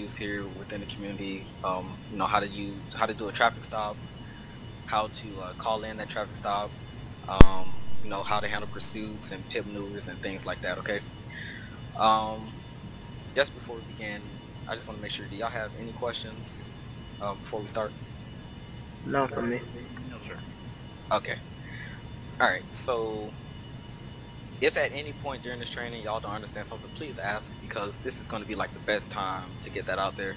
videos here within the community. You know, how to do a traffic stop, how to call in that traffic stop, you know, how to handle pursuits and pit maneuvers and things like that. Okay. Um, just before we begin, I just want to make sure, do y'all have any questions before we start? No, for me. No, sir. Okay. All right. So if at any point during this training y'all don't understand something, please ask, because this is going to be like the best time to get that out there.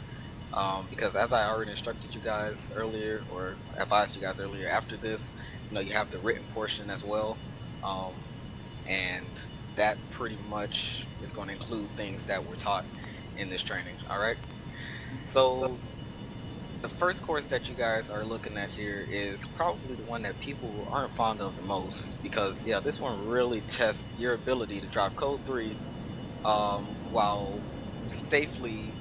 Because as I already instructed you guys earlier, or advised you guys earlier, after this, you know, you have the written portion as well. And that pretty much is going to include things that were taught in this training. All right. So the first course that you guys are looking at here is probably the one that people aren't fond of the most, because yeah, this one really tests your ability to drive code 3 while safely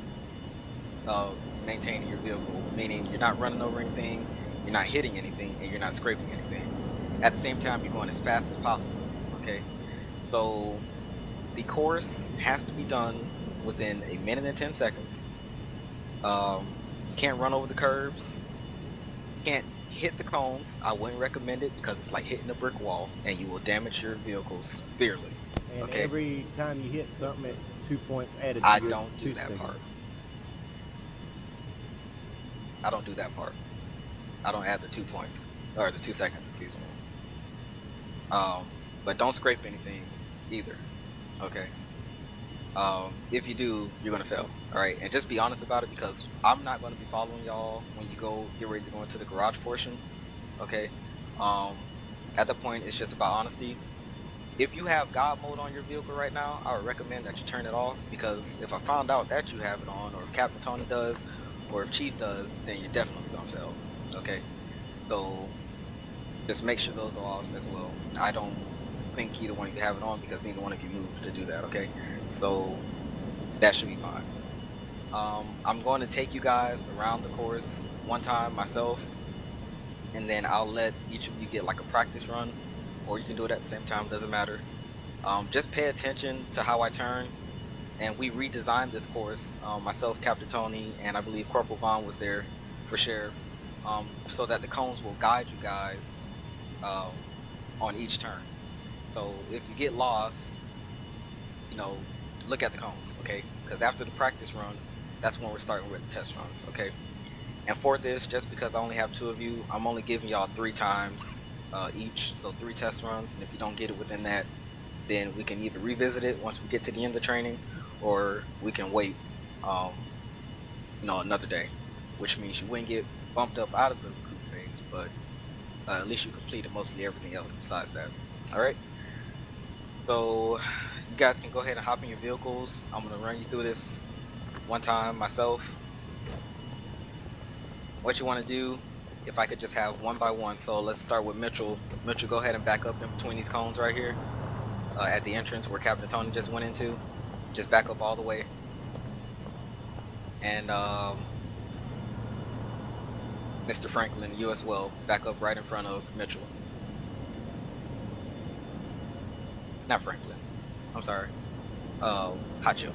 maintaining your vehicle, meaning you're not running over anything, you're not hitting anything, and you're not scraping anything. At the same time, you're going as fast as possible. Okay, so the course has to be done within a minute and 10 seconds. You can't run over the curbs, can't hit the cones. I wouldn't recommend it because it's like hitting a brick wall and you will damage your vehicle severely. And Okay. every time you hit something, it's 2 points added to I your don't do two that sticker. part. I don't do that part. I don't add the 2 points, or the 2 seconds, excuse me. But don't scrape anything either. Okay. If you do, you're gonna fail. All right, and just be honest about it, because I'm not gonna be following y'all when you get ready to go into the garage portion. Okay. At that point, it's just about honesty. If you have God mode on your vehicle right now, I would recommend that you turn it off, because if I found out that you have it on, or if Captain Tony does, or if Chief does, then you're definitely gonna fail. Okay. So just make sure those are off as well. I don't think either one of you have it on, because neither one of you moved to do that. Okay. So that should be fine. I'm going to take you guys around the course one time myself, and then I'll let each of you get like a practice run, or you can do it at the same time, doesn't matter. Just pay attention to how I turn. And we redesigned this course, myself, Captain Tony, and I believe Corporal Vaughn was there for Sheriff, so that the cones will guide you guys on each turn. So if you get lost, you know, look at the cones, okay? Because after the practice run, that's when we're starting with the test runs, okay? And for this, just because I only have 2 of you, I'm only giving y'all 3 times each, so 3 test runs. And if you don't get it within that, then we can either revisit it once we get to the end of the training, or we can wait, you know, another day, which means you wouldn't get bumped up out of the recruit phase, but at least you completed mostly everything else besides that. All right. So you guys can go ahead and hop in your vehicles. I'm gonna run you through this one time myself. What you want to do, if I could just have one by one. So let's start with Mitchell. Mitchell, go ahead and back up in between these cones right here, at the entrance where Captain Tony just went into. Just back up all the way. And Mr. Franklin, you as well, back up right in front of Mitchell. Not Franklin. I'm sorry. Hot Chip.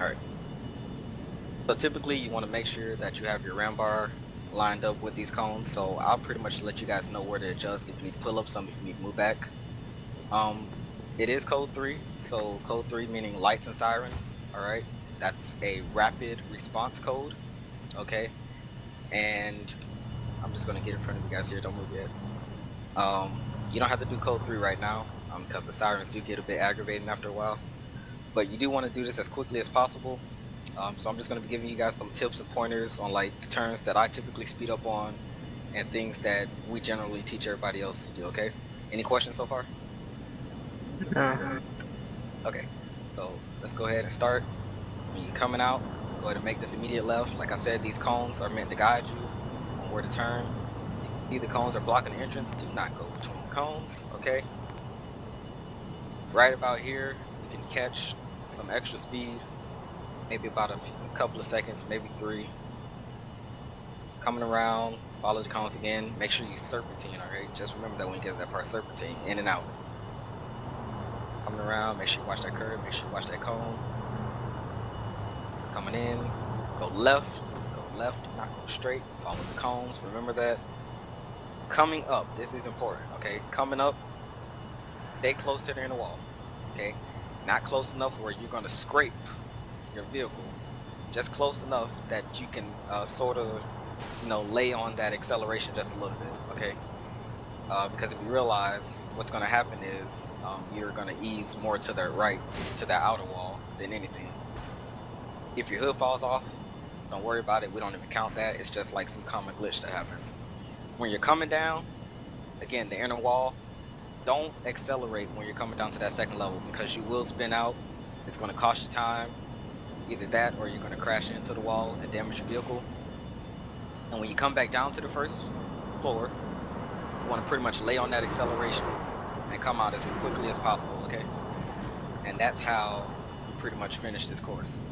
Alright. So typically you want to make sure that you have your ram bar lined up with these cones, so I'll pretty much let you guys know where to adjust if you need to pull up some, if you need to move back. It is code 3, so code 3 meaning lights and sirens, alright? That's a rapid response code, okay? And I'm just going to get in front of you guys here, don't move yet. You don't have to do code 3 right now, because the sirens do get a bit aggravating after a while. But you do want to do this as quickly as possible. So I'm just going to be giving you guys some tips and pointers on like turns that I typically speed up on, and things that we generally teach everybody else to do, okay? Any questions so far? No. Okay, so let's go ahead and start. When you're coming out, go ahead and make this immediate left. Like I said, these cones are meant to guide you on where to turn. If you see the cones are blocking the entrance, do not go between the cones, okay? Right about here, you can catch some extra speed, maybe about a couple of seconds, maybe 3. Coming around Follow the cones again. Make sure you serpentine, alright? Just remember that when you get to that part, serpentine, in and out. Coming around, make sure you watch that curve, make sure you watch that cone. Coming in, go left, not go straight. Follow the cones, remember that. Coming up, this is important, okay? Coming up, stay close to the inner wall, okay? Not close enough where you're gonna scrape your vehicle. Just close enough that you can sort of, you know, lay on that acceleration just a little bit, okay? Because if you realize what's going to happen is you're going to ease more to the right, to that outer wall than anything. If your hood falls off, don't worry about it. We don't even count that. It's just like some common glitch that happens. When you're coming down, again, the inner wall, don't accelerate when you're coming down to that second level because you will spin out. It's going to cost you time. Either that or you're going to crash into the wall and damage your vehicle. And when you come back down to the first floor, you want to pretty much lay on that acceleration and come out as quickly as possible, okay? And that's how you pretty much finish this course.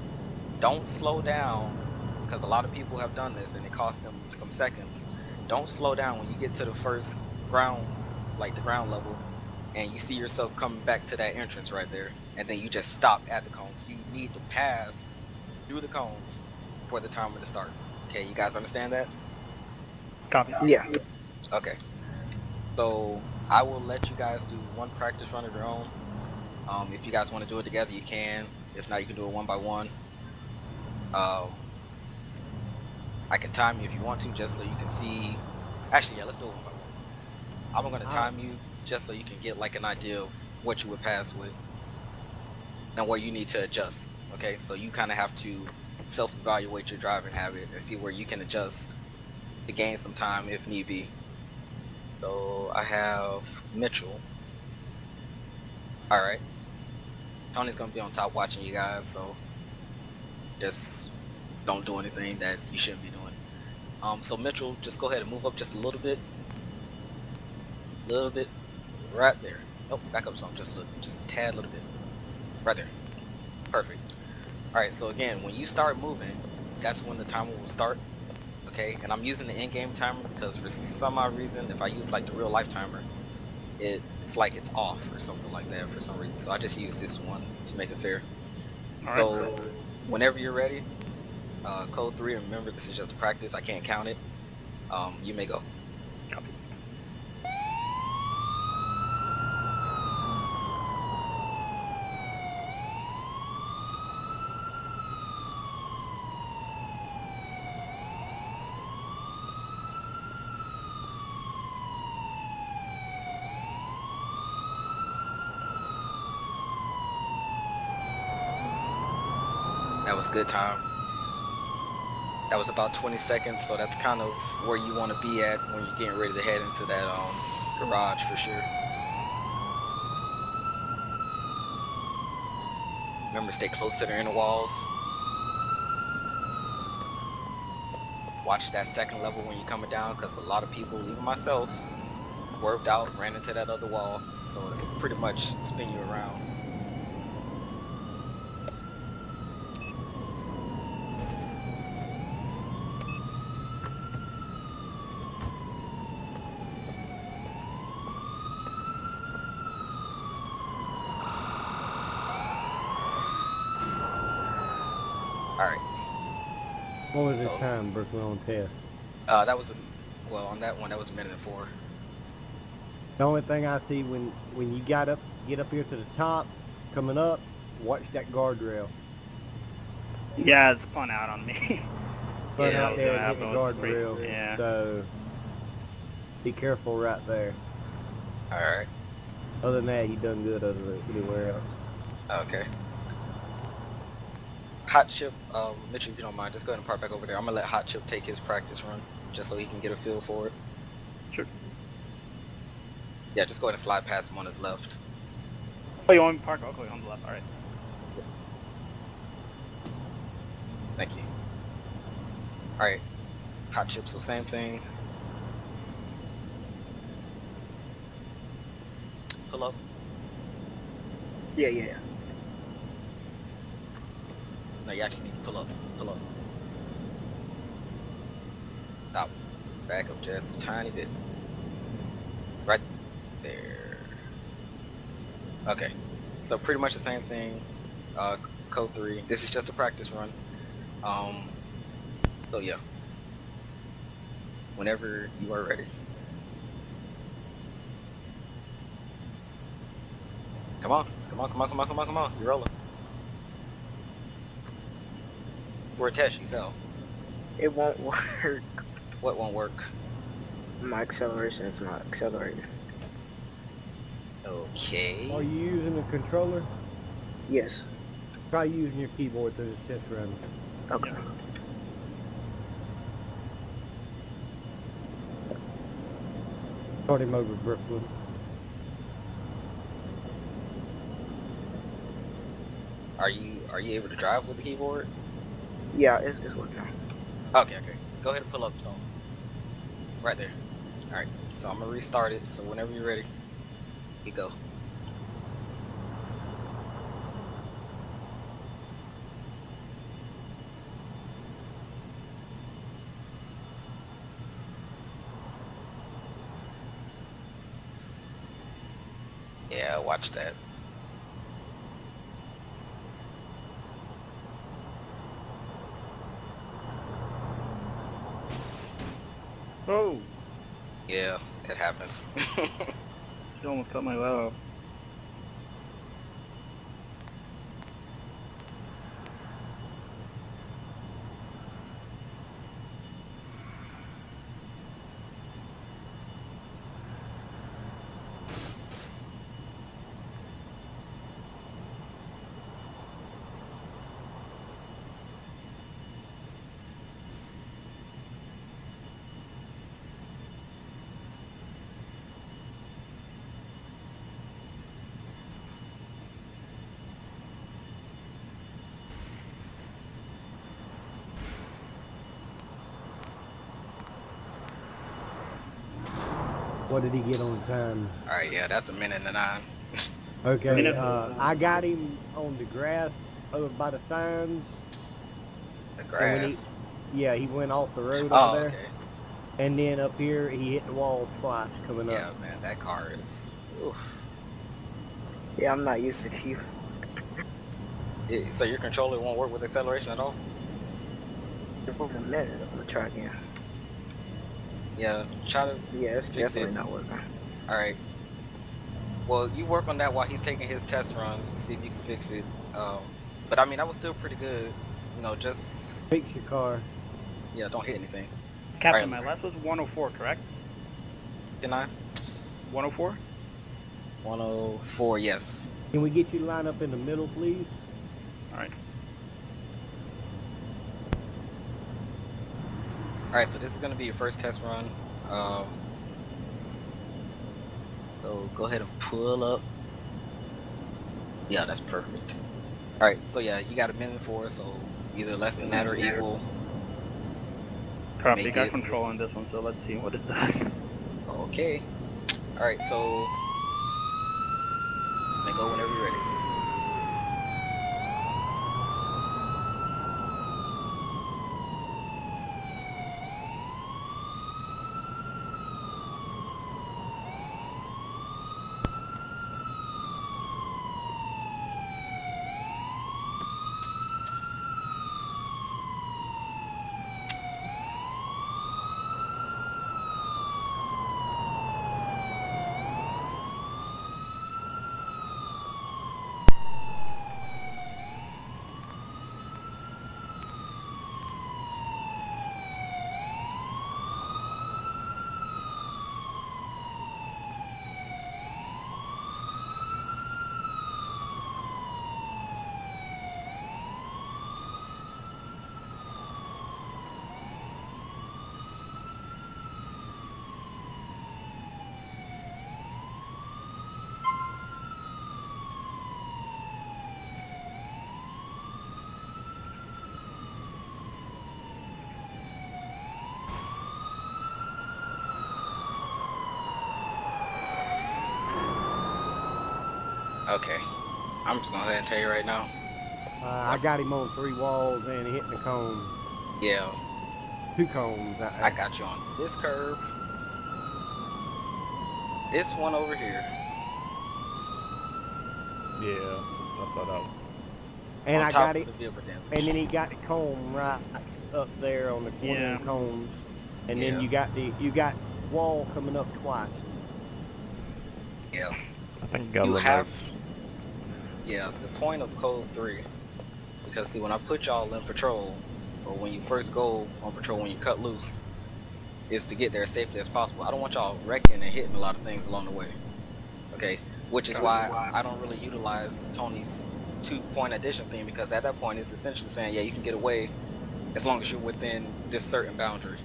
Don't slow down, because a lot of people have done this and it cost them some seconds. Don't slow down when you get to the first ground, like the ground level, and you see yourself coming back to that entrance right there, and then you just stop at the cones. You need to pass through the cones for the timer to start. Okay, you guys understand that? Copy. Yeah. Okay. So I will let you guys do one practice run of your own. If you guys want to do it together, you can. If not, you can do it one by one. I can time you if you want to, just so you can see. Actually, yeah, let's do it one by one. I'm going to time you just so you can get like an idea of what you would pass with and where you need to adjust. Okay, so you kind of have to self-evaluate your driving habit and see where you can adjust to gain some time if need be. So I have Mitchell. Alright. Tony's gonna be on top watching you guys, so just don't do anything that you shouldn't be doing. So Mitchell, just go ahead and move up just a little bit. Right there. Nope, back up some, just a little, just a tad little bit. Right there. Perfect. Alright, so again, when you start moving, that's when the timer will start. Okay, and I'm using the in-game timer because for some odd reason, if I use like the real life timer, it's like it's off or something like that for some reason. So I just use this one to make it fair. All So right. whenever you're ready, code 3, and remember this is just practice, I can't count it. You may go. Copy. That was good time. That was about 20 seconds, so that's kind of where you want to be at when you're getting ready to head into that garage for sure. Remember, stay close to the inner walls. Watch that second level when you're coming down, because a lot of people, even myself, swerved out, ran into that other wall, so it pretty much spin you around. Alright. What was his So- time, Brooklyn, on test? That was, well, on that one, that was a minute and 4. The only thing I see when you get up here to the top, coming up, watch that guardrail. Yeah, it's spun out on me. Run Yeah, out there yeah, and hit the that was pretty- guardrail. yeah. So be careful right there. Alright. Other than that, he done good anywhere else. Okay. Hot Chip, Mitchell, if you don't mind, just go ahead and park back over there. I'm gonna let Hot Chip take his practice run, just so he can get a feel for it. Sure. Yeah, just go ahead and slide past him on his left. Oh, you want me to park? Okay, on the left. All right. Thank you. Alright. Hot Chip, so same thing. Pull up. Yeah. No, you actually need to pull up. Pull up. Stop. back up just a tiny bit. Right there. Okay. So pretty much the same thing. Code 3. This is just a practice run. So yeah. Whenever you are ready. Come on. Come on, come on, come on, come on, come on. You're rolling. For a test, you fell. It won't work. What won't work? My acceleration is not accelerating. Okay. Are you using a controller? Yes. Try using your keyboard through this test run. Okay. Start him over, Brooklyn. Are you able to drive with the keyboard? Yeah, it's working. Okay, okay. Go ahead and pull up some. Right there. Alright, so I'm gonna restart it, so whenever you're ready, you go. Yeah, watch that. Oh, Yeah, it happens. she almost cut my leg off. What did he get on time? Alright, yeah, that's 1:09. Okay, Minute. I got him on the grass over by the signs. The And when grass. yeah, he went off the road Oh, over there. okay. And then up here, he hit the wall twice coming Yeah, up. man, that car is... Oof. Yeah, I'm not used to key. So your controller won't work with acceleration at all? In a minute, I'm gonna try again. Yeah, try to Yeah, it's fix definitely it. not working. Alright. Well, you work on that while he's taking his test runs and see if you can fix it. But I mean, that was still pretty good. You know, just... Fix your car. Yeah, don't hit anything. Captain, Alright. my last was 104, correct? 59? 104? 104, yes. Can we get you to line up in the middle, please? Alright. Alright, so this is going to be your first test run. So go ahead and pull up. Yeah, that's perfect. Alright, so yeah, you got 1:04, so either less than that or equal. Probably Make got it- control on this one, so let's see what it does. Okay. Alright, so... Then go whenever you're ready. Okay. I'm just gonna go ahead and tell you right now. I got him on 3 walls and hitting the cone. Yeah. 2 cones. I got you on this curve. This one over here. Yeah, I saw that one. And on I top got of it. the vehicle damage. And then he got the cone right up there on the corner Yeah. of the cones. And Yeah. then you got wall coming up twice. Yeah. I think I got a You little have. nervous. Yeah. The point of code 3, because see, when I put y'all in patrol, or when you first go on patrol, when you cut loose, is to get there as safely as possible. I don't want y'all wrecking and hitting a lot of things along the way. Okay. Which is why I don't really utilize Tony's 2-point addition thing, because at that point it's essentially saying, yeah, you can get away as long as you're within this certain boundary.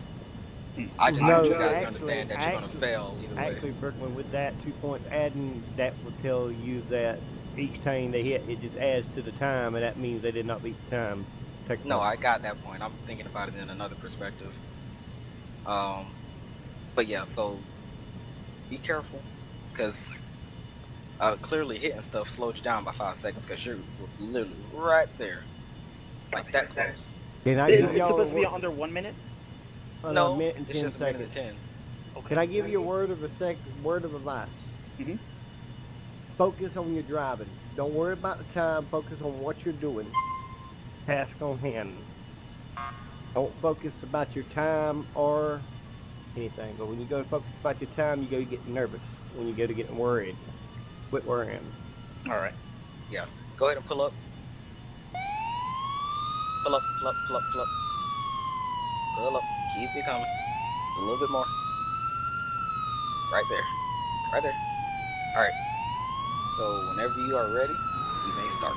I just want you guys to understand that you're going to fail either way. Actually, Berkman, with that 2 points adding, that will tell you that each time they hit, it just adds to the time, and that means they did not beat the time. No, I got that point. I'm thinking about it in another perspective. But yeah, so be careful, because clearly hitting stuff slowed you down by 5 seconds, because you're literally right there, like that close. Can I give It's y'all supposed to be under 1 minute? No, a minute and it's 10 just a minute seconds. and 10. Okay. Can I give you a word of advice? Mm-hmm. Focus on your driving. Don't worry about the time. Focus on what you're doing. Task on hand. Don't focus about your time or anything. But when you go to focus about your time, you go to get nervous. When you go to get worried, quit worrying. All right. Yeah, go ahead and pull up. Pull up, pull up, pull up, pull up. Pull up, keep it coming. A little bit more. Right there, right there. All right, so whenever you are ready, you may start.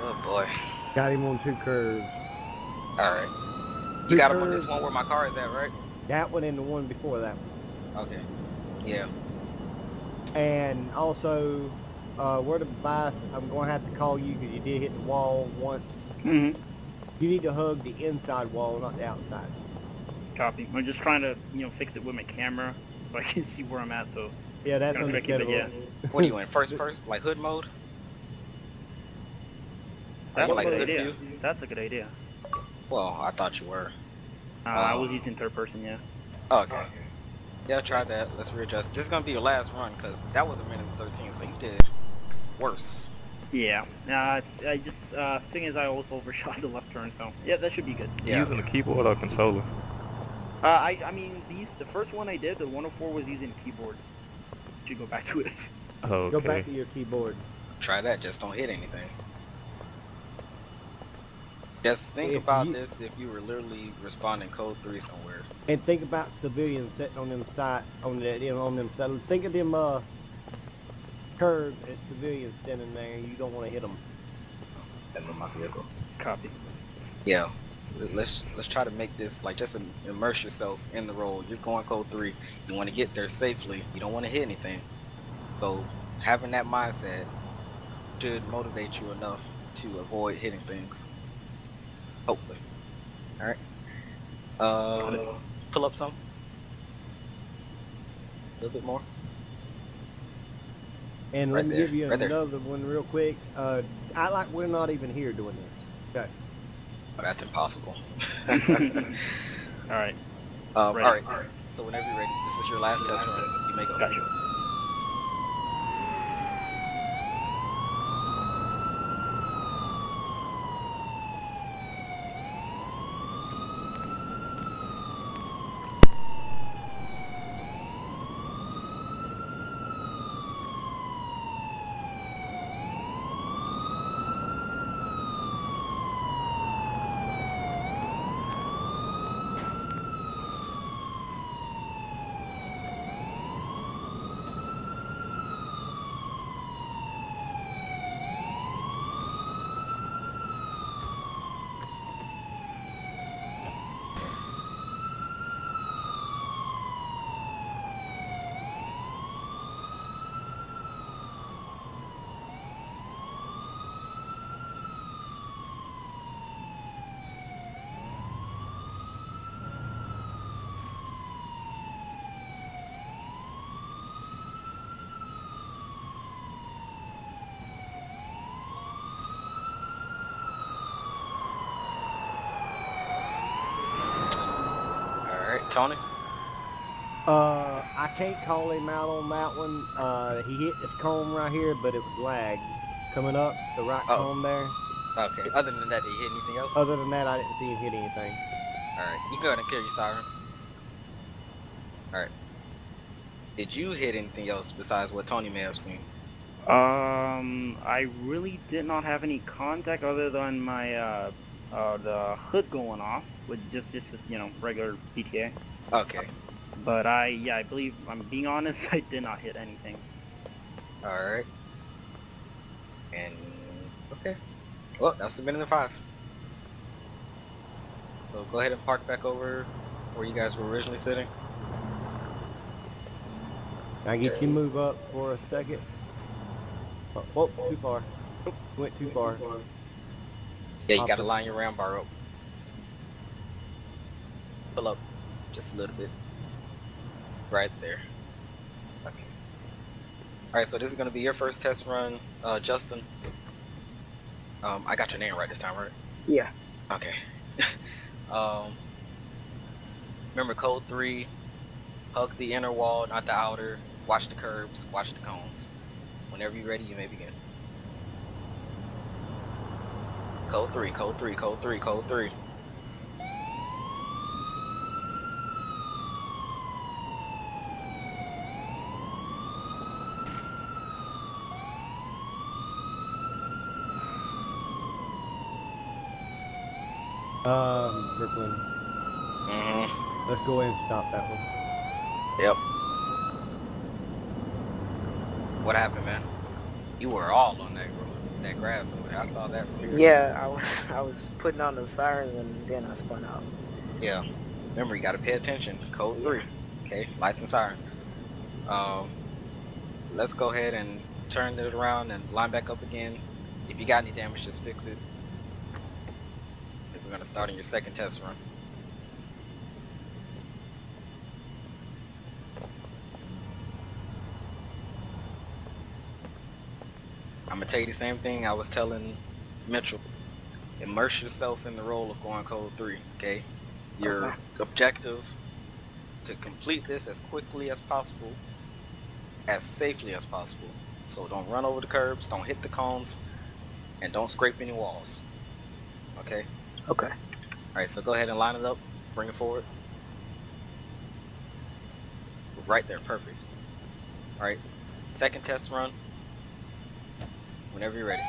Oh boy. Got him on 2 curves. All right. You got him on this one where my car is at, right? That one and the one before that one. Okay. Yeah. And also, word of advice, I'm going to have to call you because you did hit the wall once. Mm-hmm. You need to hug the inside wall, not the outside. Copy. I'm just trying to, fix it with my camera so I can see where I'm at. So Yeah, that's Kinda tricky, but understandable. What are you in, first person, like hood mode? that's a like good hood idea. view? That's a good idea. Well, I thought you were. I was using third person, yeah. Okay. Yeah, try that. Let's readjust. This is gonna be your last run, because that was a minute and 13, so you did worse. Yeah. I just thing is I also overshot the left turn, so yeah, that should be good. Yeah. Using the keyboard or controller? I mean the first one I did, the 104 was using the keyboard. Should go back to it. Oh, Go okay. back to your keyboard. Try that, just don't hit anything. Just think If about you- this if you were literally responding code 3 somewhere. And think about civilians sitting on them side, on them side. Think of them curves as civilians standing there, and you don't want to hit them. That's my vehicle. Copy. Yeah. Let's try to make this like just immerse yourself in the role. You're going code 3. You want to get there safely. You don't want to hit anything. So having that mindset should motivate you enough to avoid hitting things. Hopefully. All right. Pull up some. A little bit more. And Right let me there, give you right there. another one real quick. I like we're not even here doing this. Okay. Oh, that's impossible. All right. All Ready. right. So whenever you're ready, this is your last test run. You may go. Gotcha. All right, Tony. I can't call him out on that one. He hit this cone right here, but it was lagged. Coming up, the right Oh, cone there. okay. Other than that, did you hit anything else? Other than that, I didn't see him hit anything. All right, you can go ahead and kill your siren. All right. Did you hit anything else besides what Tony may have seen? I really did not have any contact other than my the hood going off with just regular BTA. Okay. But I believe I'm being honest, I did not hit anything. All right. And okay. Well, that was a minute and 5. So go ahead and park back over where you guys were originally sitting. Can I get you to move up for a second? Oh, whoa, too far. Went too far. Yeah, you got to line your ram bar up. Pull up just a little bit. Right there. Okay. Alright, so this is going to be your first test run, Justin. I got your name right this time, right? Yeah. Okay. Remember code 3, hug the inner wall, not the outer, watch the curbs, watch the cones. Whenever you're ready, you may begin. Code 3, code 3, code 3, code 3. Brooklyn. Mm-hmm. Let's go ahead and stop that one. Yep. What happened, man? You were all on that grass over there. I saw that from here. Yeah, I was putting on the siren and then I spun out. Yeah. Remember, you gotta pay attention. Code 3. Okay, lights and sirens. Let's go ahead and turn it around and line back up again. If you got any damage, just fix it. We're gonna start on your second test run. I'm gonna tell you the same thing I was telling Mitchell. Immerse yourself in the role of going code 3, okay? Your objective to complete this as quickly as possible, as safely as possible. So don't run over the curbs, don't hit the cones, and don't scrape any walls. Okay? Okay. Alright, so go ahead and line it up, bring it forward. Right there, perfect. Alright, second test run. Whenever you're ready.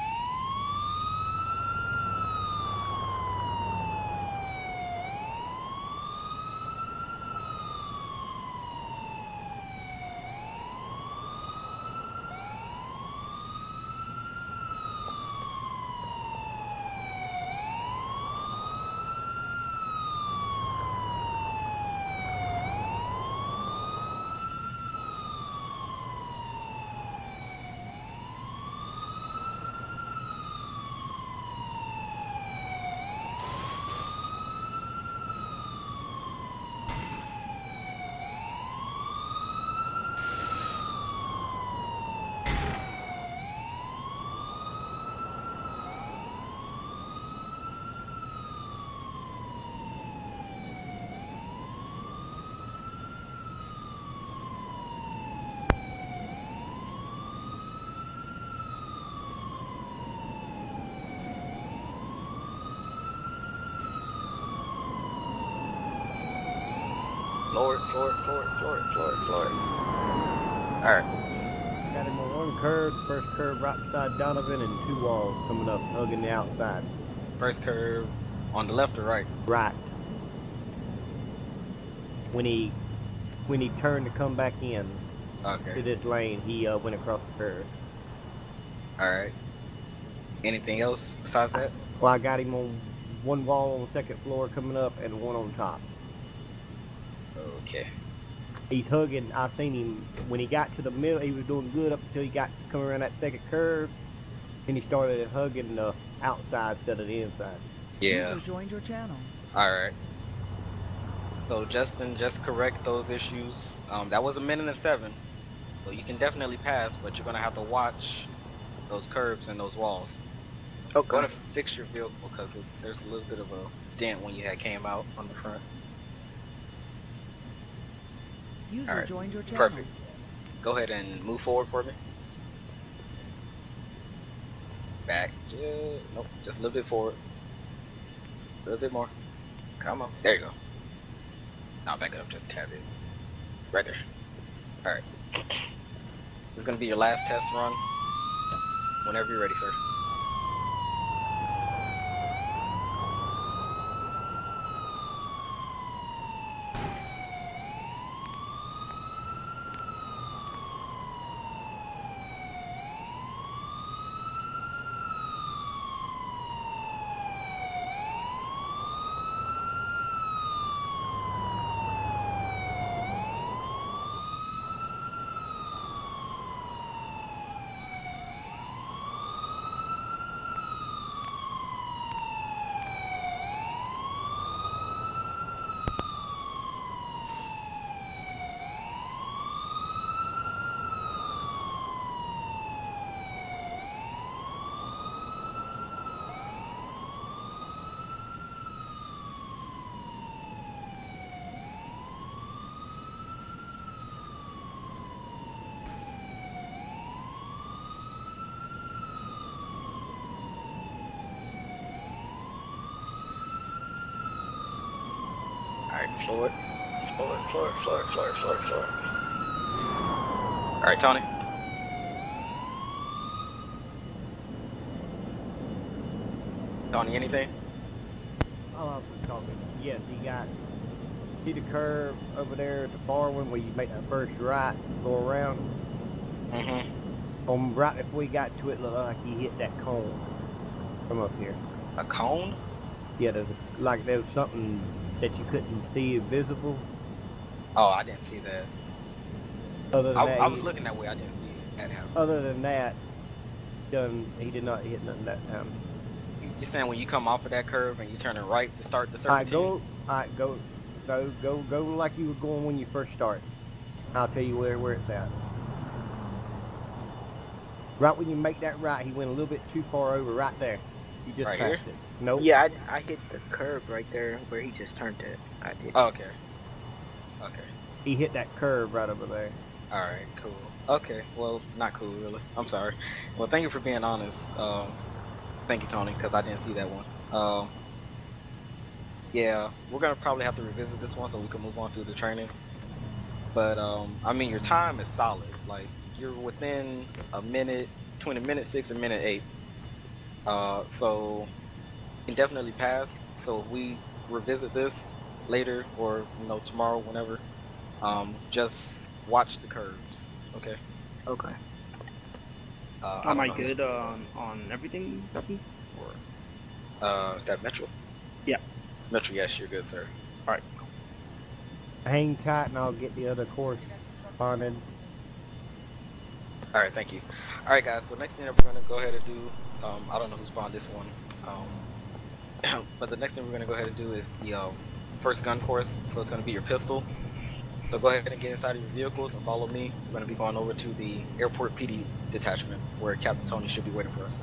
Floor it, floor it, floor it, floor it, floor it, floor it. Alright. Got him on one curve, first curve right beside Donovan, and 2 walls coming up, hugging the outside. First curve on the left or right? Right. When he turned to come back in to Okay. this lane, he went across the curve. Alright. Anything else besides that? Well, I got him on one wall on the second floor coming up and one on top. Okay. He's hugging. I seen him when he got to the middle. He was doing good up until he got coming around that second curve, and he started hugging the outside instead of the inside. Yeah. User joined your channel. Alright. So Justin, just correct those issues. That was 1:07, so you can definitely pass, but you're gonna have to watch those curbs and those walls. Okay. Go to fix your vehicle because there's a little bit of a dent when you had came out on the front. User Alright, joined your channel. perfect. Go ahead and move forward for me. Back. Nope, just a little bit forward. A little bit more. Come on. There you go. Now back it up just a tad bit. Right there. Alright. This is going to be your last test run. Whenever you're ready, sir. Alright, floor it. Floor it, floor it, floor it, floor it, floor it, floor it. Alright, Tony. Tony, anything? Oh, I was talking. Yes, he got. See the curve over there at the far one where you make that first right, go around. Mm-hmm. Right before he got to it, looked like he hit that cone from up here. A cone? Yeah, like there was something that you couldn't see visible. Oh, I didn't see that. Other than that, I was looking that way. I didn't see that happen. Other than that, he did not hit nothing that time. You're saying when you come off of that curve and you turn it right to start the Alright, serpentine? go like you were going when you first started. I'll tell you where it's at. Right when you make that right, he went a little bit too far over right there. You just Right passed here? it. Nope. Yeah, I hit the curb right there where he just turned it. I did. Oh, okay. Okay. He hit that curve right over there. Alright, cool. Okay, well, not cool, really. I'm sorry. Well, thank you for being honest. Thank you, Tony, because I didn't see that one. Yeah, we're going to probably have to revisit this one so we can move on to the training. But, I mean, your time is solid. Like, you're within a minute, between a minute 6 and minute 8. So, you can definitely pass. So if we revisit this later or, tomorrow, whenever, just watch the curves, okay? Okay. Am I don't know who's- good on everything, Becky? Or is that Metro? Yeah. Metro, yes, you're good, sir. alright. Hang tight and I'll get the other course responded. Alright, thank you. Alright, guys, so next thing that we're going to go ahead and do, I don't know who spawned this one, but the next thing we're going to go ahead and do is the first gun course, so it's going to be your pistol. So go ahead and get inside of your vehicles and follow me. We're going to be going over to the airport PD detachment where Captain Tony should be waiting for us.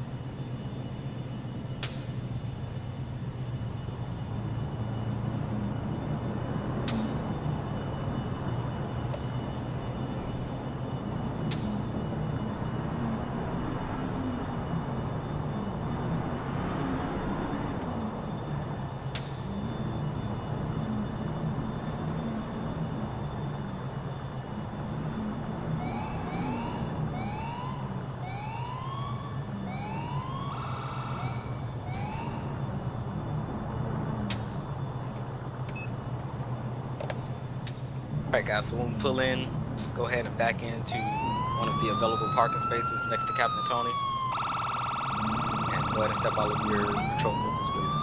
Alright guys, so when we pull in, just go ahead and back into one of the available parking spaces next to Captain Tony. And go ahead and step out of your patrol vehicles, please.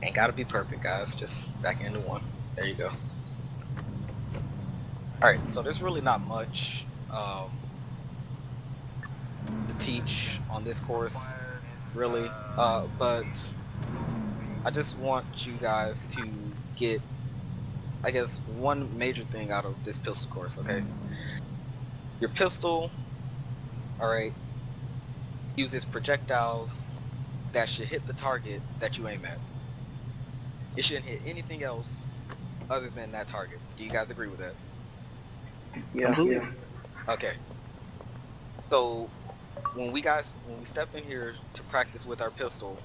Ain't gotta be perfect, guys. Just back into one. There you go. Alright, so there's really not much to teach on this course, really. But I just want you guys to get, I guess, one major thing out of this pistol course, okay? Your pistol, alright, uses projectiles that should hit the target that you aim at. It shouldn't hit anything else other than that target. Do you guys agree with that? Completely. Okay. So when we step in here to practice with our pistol,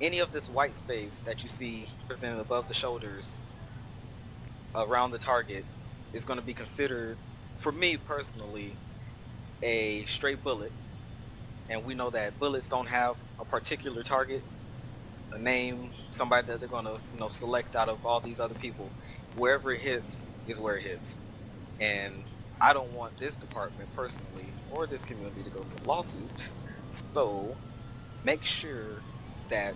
any of this white space that you see presented above the shoulders around the target is going to be considered, for me personally, a straight bullet. And we know that bullets don't have a particular target, a name, somebody that they're going to, select out of all these other people. Wherever it hits is where it hits. And I don't want this department personally, or this community, to go through a lawsuit. So make sure that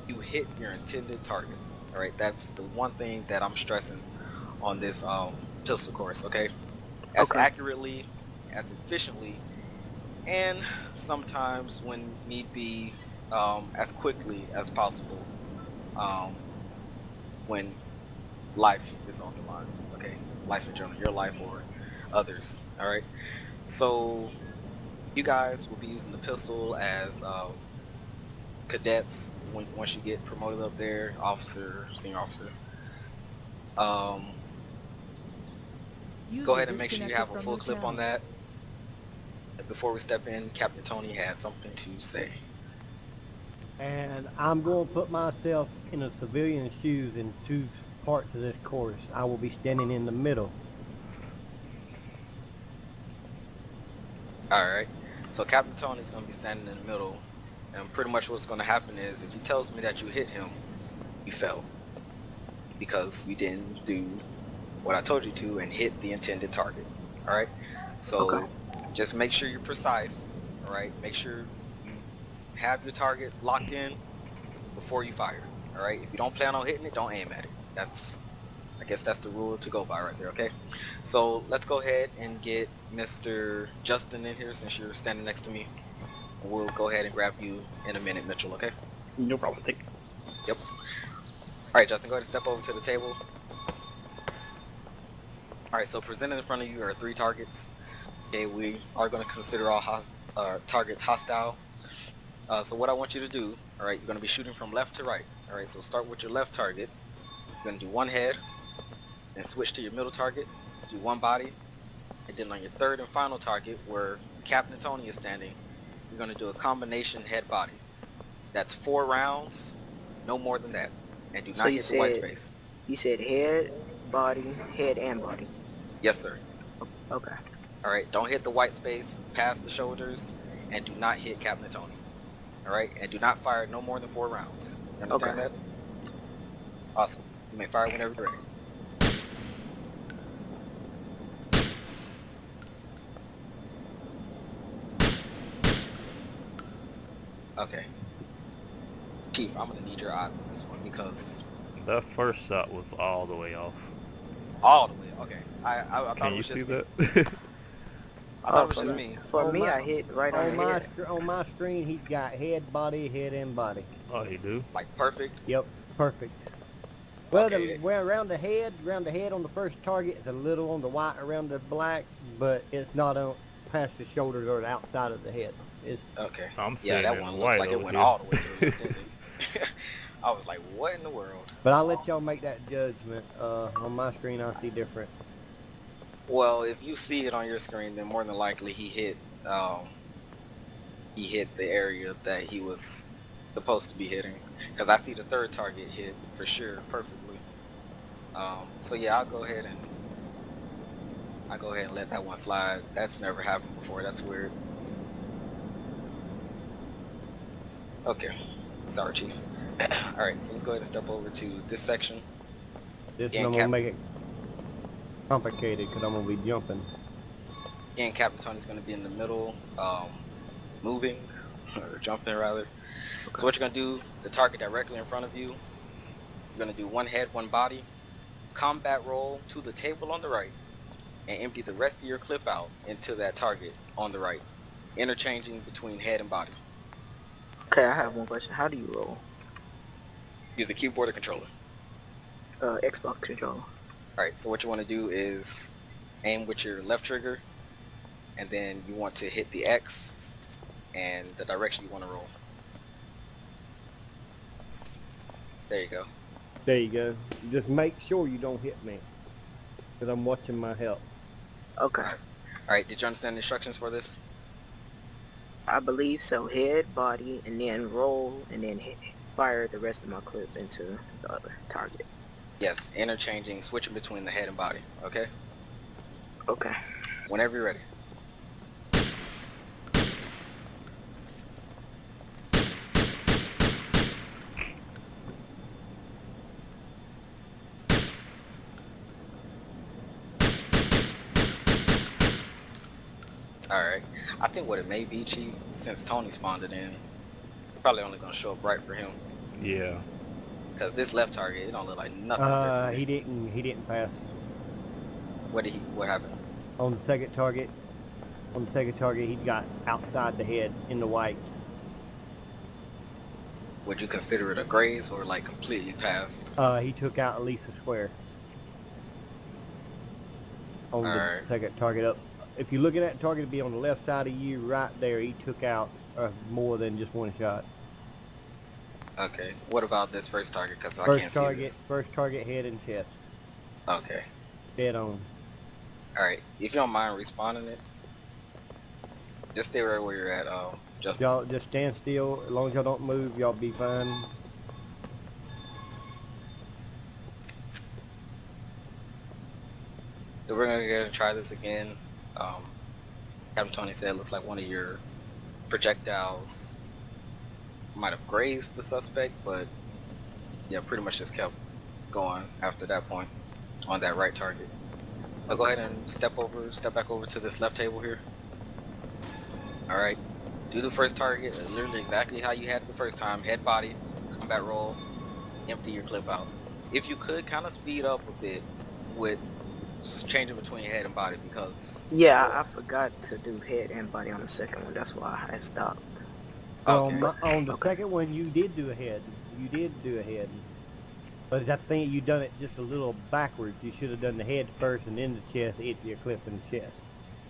you hit your intended target. All right, that's the one thing that I'm stressing on this pistol course. Okay, as accurately, as efficiently, and sometimes when need be, as quickly as possible, when life is on the line. Okay, life in general, your life or others. All right, so you guys will be using the pistol as cadets once you get promoted up there, officer, senior officer. Go ahead and make sure you have a full clip on that. Before we step in, Captain Tony had something to say. And I'm going to put myself in a civilian's shoes in two parts of this course. I will be standing in the middle. Alright, so Captain Tony's going to be standing in the middle, and pretty much what's going to happen is, if he tells me that you hit him, you fell. Because you didn't do what I told you to and hit the intended target. Alright, so just make sure you're precise. Alright, make sure you have your target locked in before you fire. Alright, if you don't plan on hitting it, don't aim at it. I guess that's the rule to go by right there, okay? So let's go ahead and get Mr. Justin in here, since you're standing next to me. We'll go ahead and grab you in a minute, Mitchell, okay? No problem. Yep. Alright, Justin, go ahead and step over to the table. Alright, so presented in front of you are 3 targets. Okay, we are going to consider all targets hostile. So what I want you to do, alright, you're going to be shooting from left to right. Alright, so start with your left target. You're going to do 1 head, then switch to your middle target, do 1 body, and then on your 3rd and final target, where Captain Tony is standing, you're going to do a combination head-body. That's 4 rounds, no more than that, and do not hit the white space. You said head, head and body. Yes, sir. Okay. Alright, don't hit the white space past the shoulders, and do not hit Captain Tony. Alright, and do not fire no more than 4 rounds. You understand that? Awesome. You may fire whenever you're ready. Okay. Chief, I'm gonna need your eyes on this one, because That first shot was all the way off. all the way. Okay. I thought Can it you was see just me. that? I thought it was just me. For me, I hit right on the head. On my screen, he's got head, and body. Oh, you do? Like perfect. Yep, perfect. Well, Okay. around the head on the first target is a little on the white around the black, but it's not on past the shoulders or the outside of the head. It's Okay. I'm Yeah, seeing that it one looked white like it over went here. all the way to the left, didn't it? I was like, what in the world? But I'll let y'all make that judgment. On my screen, I see different. Well, if you see it on your screen, then more than likely he hit the area that he was supposed to be hitting. Because I see the third target hit for sure perfectly. So yeah, I'll go ahead and let that one slide. That's never happened before. That's weird. Okay. Sorry, Chief. Alright, so let's go ahead and step over to this section. This Again, one I'm gonna make it complicated because I'm gonna be jumping. Again, Captain Tony's going to be in the middle, moving, or jumping rather. So what you're going to do, the target directly in front of you, you're going to do one head, one body, combat roll to the table on the right, and empty the rest of your clip out into that target on the right, interchanging between head and body. Okay, I have one question. How do you roll? Use a keyboard or controller. Xbox controller. Alright, so what you want to do is aim with your left trigger, and then you want to hit the X and the direction you want to roll. There you go. There you go. Just make sure you don't hit me, because I'm watching my health. Okay. Alright, did you understand the instructions for this? I believe so. Head, body, and then roll, and then fire the rest of my clip into the other target. Yes, interchanging, switching between the head and body, okay? Okay. Whenever you're ready. Alright, I think what it may be, Chief, since Tony spawned it in, probably only gonna show up right for him. Yeah. Cause this left target, it don't look like nothing. He didn't pass What happened? on the second target. On the second target, he got outside the head in the white. Would you consider it a graze or like completely passed? He took out at least a square on the Alright. second target up. If you look at that target, it'd be on the left side of you right there. He took out more than just one shot. Okay, what about this first target? Cause I can't see this. First target, head and chest. Okay. Dead on. Alright, if you don't mind respawning it, just stay right where you're at, Justin. Y'all just stand still. As long as y'all don't move, y'all be fine. So we're gonna go and try this again. Captain Tony said it looks like one of your projectiles might have grazed the suspect, but yeah, pretty much just kept going after that point on that right target. So go ahead and step back over to this left table here. Alright, do the first target literally exactly how you had it the first time, head, body, combat roll, empty your clip out. If you could kind of speed up a bit with changing between head and body, because Yeah, I forgot to do head and body on the second one. That's why I had stopped. okay. On the second one, you did do a head. You did do a head. But I think you done it just a little backwards. You should have done the head first and then the chest, hit your clip in the chest.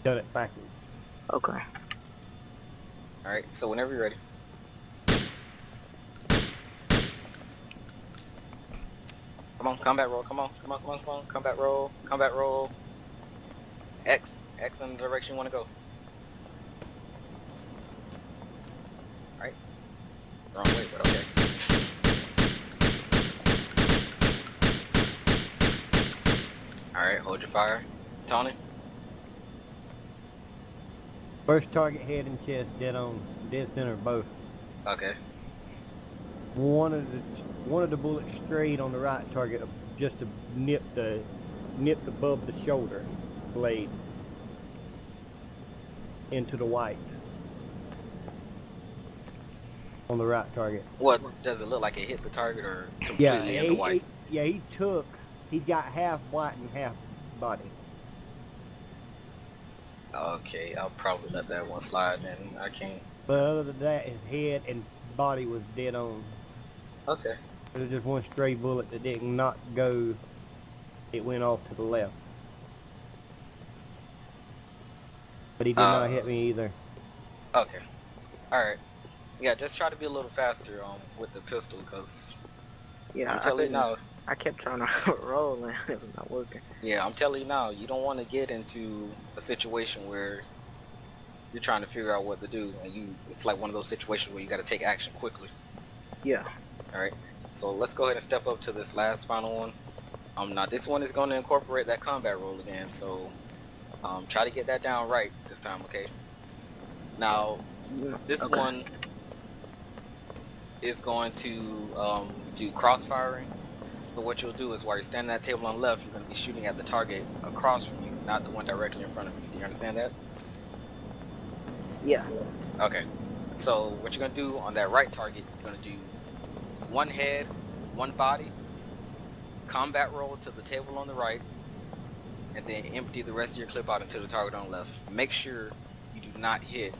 Done it backwards. Okay. Alright, so whenever you're ready. Come on, combat roll, come on, combat roll. X in the direction you want to go. Alright. Wrong way, but okay. Alright, hold your fire. Tony? First target, head and chest, dead on, dead center, both. Okay. One of the bullets strayed on the right target, just to nipped above the shoulder blade into the white on the right target. What, does it look like it hit the target or completely in the white? He got half white and half body. Okay, I'll probably let that one slide then. I can't. But other than that, his head and body was dead on. Okay. There was just one stray bullet that did not go. It went off to the left. But he did not hit me either. Okay. Alright. Yeah, just try to be a little faster with the pistol, because Yeah, I'm telling you now, I kept trying to roll and it was not working. Yeah, I'm telling you now, you don't want to get into a situation where you're trying to figure out what to do, and it's like one of those situations where you got to take action quickly. Yeah. All right. So let's go ahead and step up to this last final one. Now this one is going to incorporate that combat roll again, so try to get that down right this time, okay? Now this Okay. one is going to do cross-firing. So what you'll do is while you're standing at that table on the left, you're going to be shooting at the target across from you, not the one directly in front of you. Do you understand that? Yeah. Okay. So what you're going to do on that right target, you're going to do one head, one body, combat roll to the table on the right, and then empty the rest of your clip out into the target on the left. Make sure you do not hit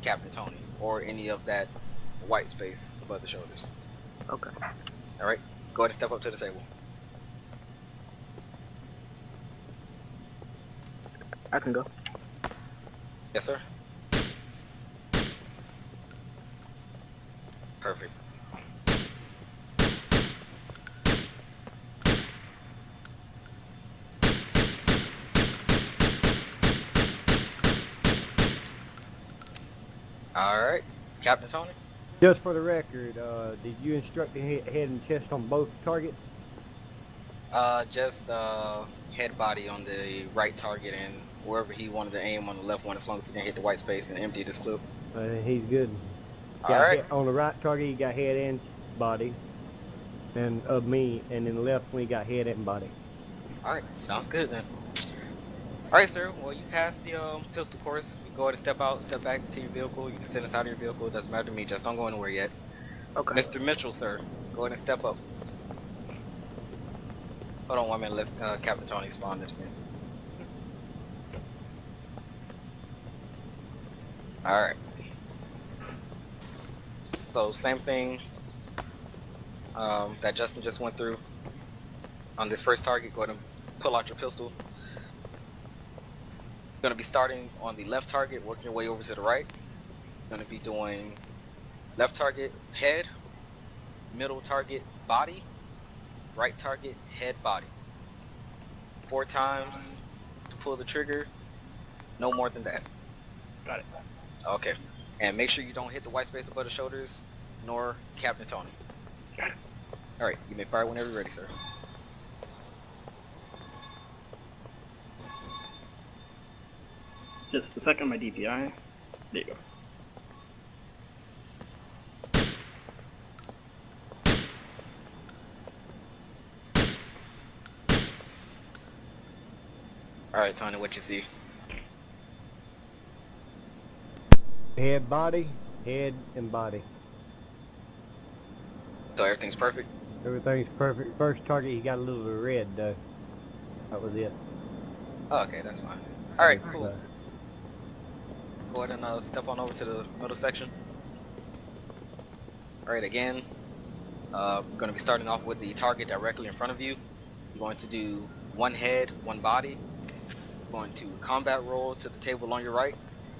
Captain Tony or any of that white space above the shoulders. Okay. Alright, go ahead and step up to the table. I can go. Yes, sir. Perfect. Alright, Captain Tony? Just for the record, did you instruct the head and chest on both targets? Just head body on the right target and wherever he wanted to aim on the left one, as long as he didn't hit the white space and empty this clip. He's good. Alright. On the right target, he got head and body, and of me, and in the left one, he got head and body. Alright, sounds good then. Alright, sir. Well, you passed the pistol course. You go ahead and step out, step back to your vehicle. You can stand inside of your vehicle. It doesn't matter to me. Just don't go anywhere yet. Okay. Mr. Mitchell, sir, go ahead and step up. Hold on 1 minute. Let's Captain Tony spawn this man. Alright. So, same thing that Justin just went through. On this first target, go ahead and pull out your pistol. You're going to be starting on the left target, working your way over to the right. You're going to be doing left target, head, middle target, body, right target, head, body. 4 times to pull the trigger, no more than that. Got it. Okay. And make sure you don't hit the white space above the shoulders, nor Captain Tony. Got it. Alright, you may fire whenever you're ready, sir. Just a second, my DPI. There you go. Alright, Tony, what you see? Head, body, head, and body. So everything's perfect? Everything's perfect. First target, he got a little bit of red, though. That was it. Oh, okay, that's fine. Alright, cool. So, Go ahead and step on over to the middle section. Alright, again, we're going to be starting off with the target directly in front of you. You're going to do one head, one body. You're going to combat roll to the table on your right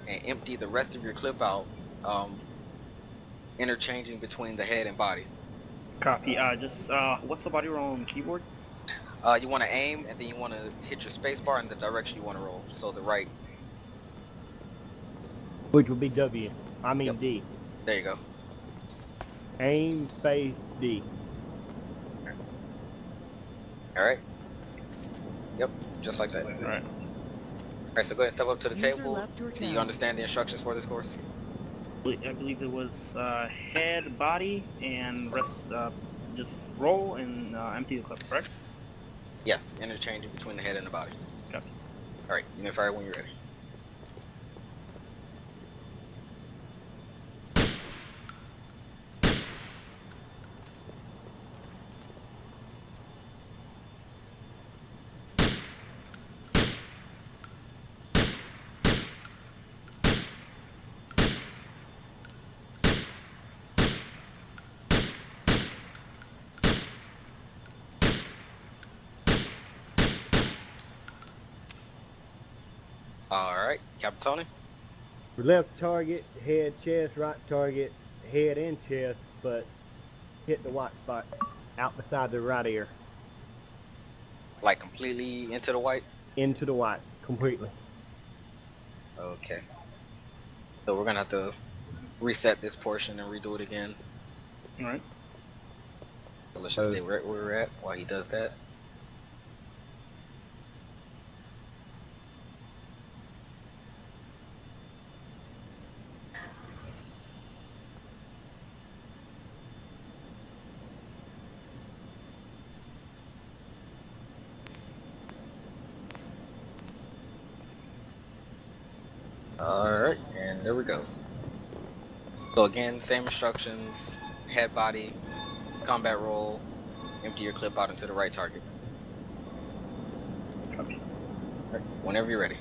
and empty the rest of your clip out, interchanging between the head and body. Copy. What's the body roll on the keyboard? You want to aim and then you want to hit your space bar in the direction you want to roll. So the right. which would be W. I mean Yep. D. There you go. Aim, space, D. Alright. Yep, just like that. Alright. Alright, so go ahead and step up to the User table. left your Do you channel. understand the instructions for this course? I believe it was head, body, and rest just roll and empty the clip, correct? Yes, interchanging between the head and the body. Copy. Alright, you may fire when you're ready. Alright, Captain Tony? Left target, head, chest, right target, head and chest, but hit the white spot out beside the right ear, Like completely into the white? into the white, completely. Okay. So we're gonna have to reset this portion and redo it again. All right. So let's just stay right where we're at while he does that. Alright, and there we go. So again, same instructions, head body, combat roll, empty your clip out into the right target. Copy. Alright, whenever you're ready.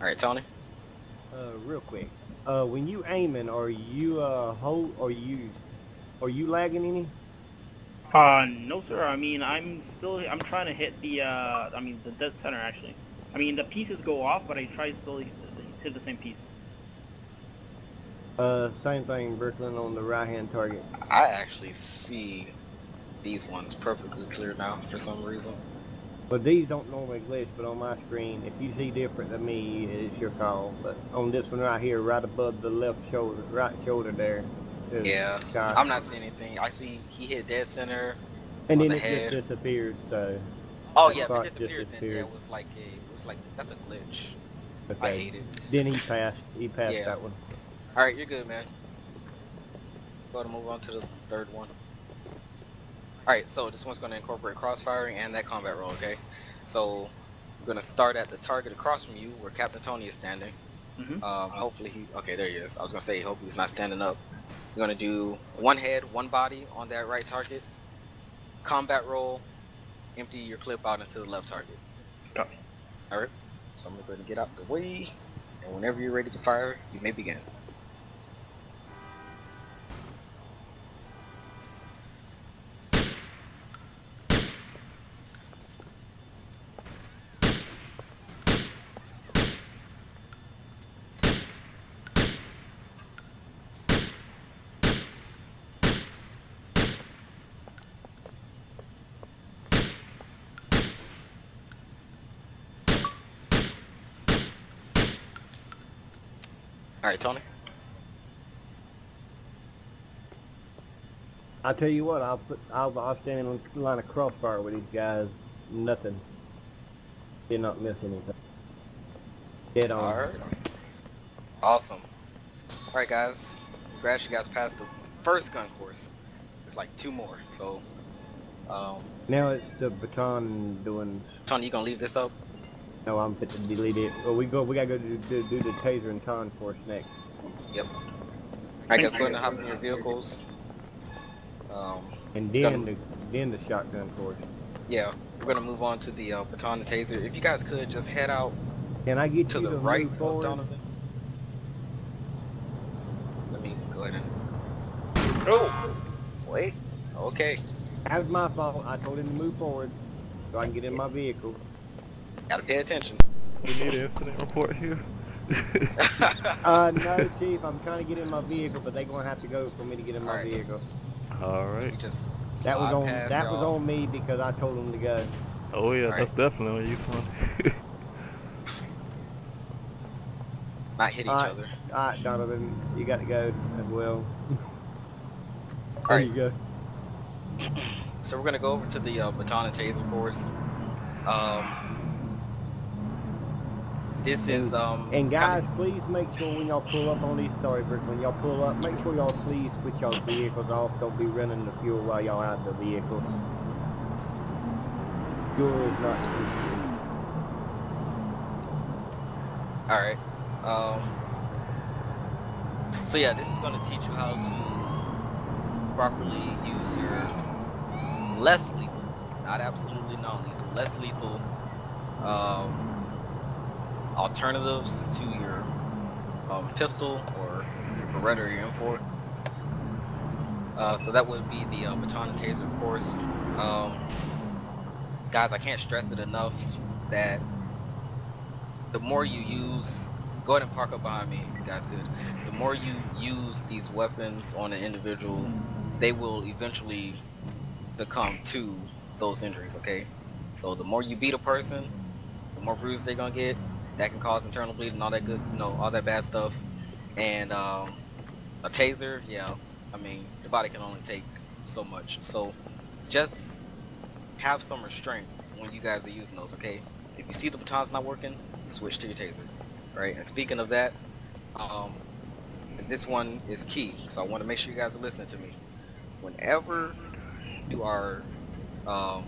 Alright, Tony? Real quick. When you aiming, are you are you lagging any? No, sir. I mean, I'm trying to hit the, the dead center, actually. I mean, the pieces go off, but I try to still hit the same pieces. Same thing, Brooklyn, on the right-hand target. I actually see these ones perfectly clear now for some reason. But these don't normally glitch, but on my screen, if you see different than me, it's your call. But on this one right here, right above the left shoulder, right shoulder there. Yeah, Shot. I'm not seeing anything. I see he hit dead center And on then the it head. just disappeared, so. Oh that yeah, if spot it just disappeared, then yeah, it was like that's a glitch. I Okay. hate it. Then he passed Yeah. that one. Alright, you're good, man. Go ahead and move on to the third one. Alright, so this one's going to incorporate crossfiring and that combat roll, okay? So, we're going to start at the target across from you where Captain Tony is standing. Mm-hmm. Hopefully he... Okay, there he is. I was going to say, hopefully he's not standing up. You're going to do one head, one body on that right target. Combat roll. Empty your clip out into the left target. Copy. Alright, so I'm going to get out the way. And whenever you're ready to fire, you may begin. Alright, Tony. I tell you what, I'll stand in a line of crossfire with these guys. Nothing. Did not miss anything. Dead on. Alright. Awesome. Alright guys. Congrats, you guys passed the first gun course. There's like 2 more, so Now it's the baton doing. Tony, you gonna leave this up? No, I'm fit to delete it. Well, we gotta go do the taser and con course next. Yep. Alright guys, go ahead and hop in your vehicles. And then the shotgun course. Yeah, we're gonna move on to the baton and taser. If you guys could just head out Can I get to you the to right move of forward? Donovan. Let me go ahead and... Oh! Wait. Okay. That was my fault. I told him to move forward so I can get in my vehicle. Gotta pay attention. We need an incident report here. No, Chief, I'm trying to get in my vehicle, but they're gonna have to go for me to get in my Alright. vehicle. All You right. just That was slide on past that was y'all. on me because I told them to go. Oh yeah, Alright. that's definitely on you, Tony. Not hit each Alright. other. Alright, Donovan, you got to go as well. There Alright. you go. So we're gonna go over to the baton and taser course. This is And guys, please make sure when y'all pull up on these when y'all pull up, make sure y'all please switch y'all vehicles off. Don't be running the fuel while y'all out of the vehicle. Fuel is not cheap. Alright. So yeah, this is gonna teach you how to properly use your less lethal, not absolutely non-lethal, less lethal alternatives to your pistol or your Beretta or your M4. So that would be the baton and taser, of course. Guys, I can't stress it enough that the more you use, go ahead and park up behind me, if you guys could. The more you use these weapons on an individual, they will eventually succumb to those injuries, okay? So the more you beat a person, the more bruised they're gonna get. That can cause internal bleeding, all that good, all that bad stuff. And a taser, yeah, I mean, the body can only take so much. So just have some restraint when you guys are using those, okay? If you see the baton's not working, switch to your taser, right? And speaking of that, this one is key, so I want to make sure you guys are listening to me. Whenever you are, I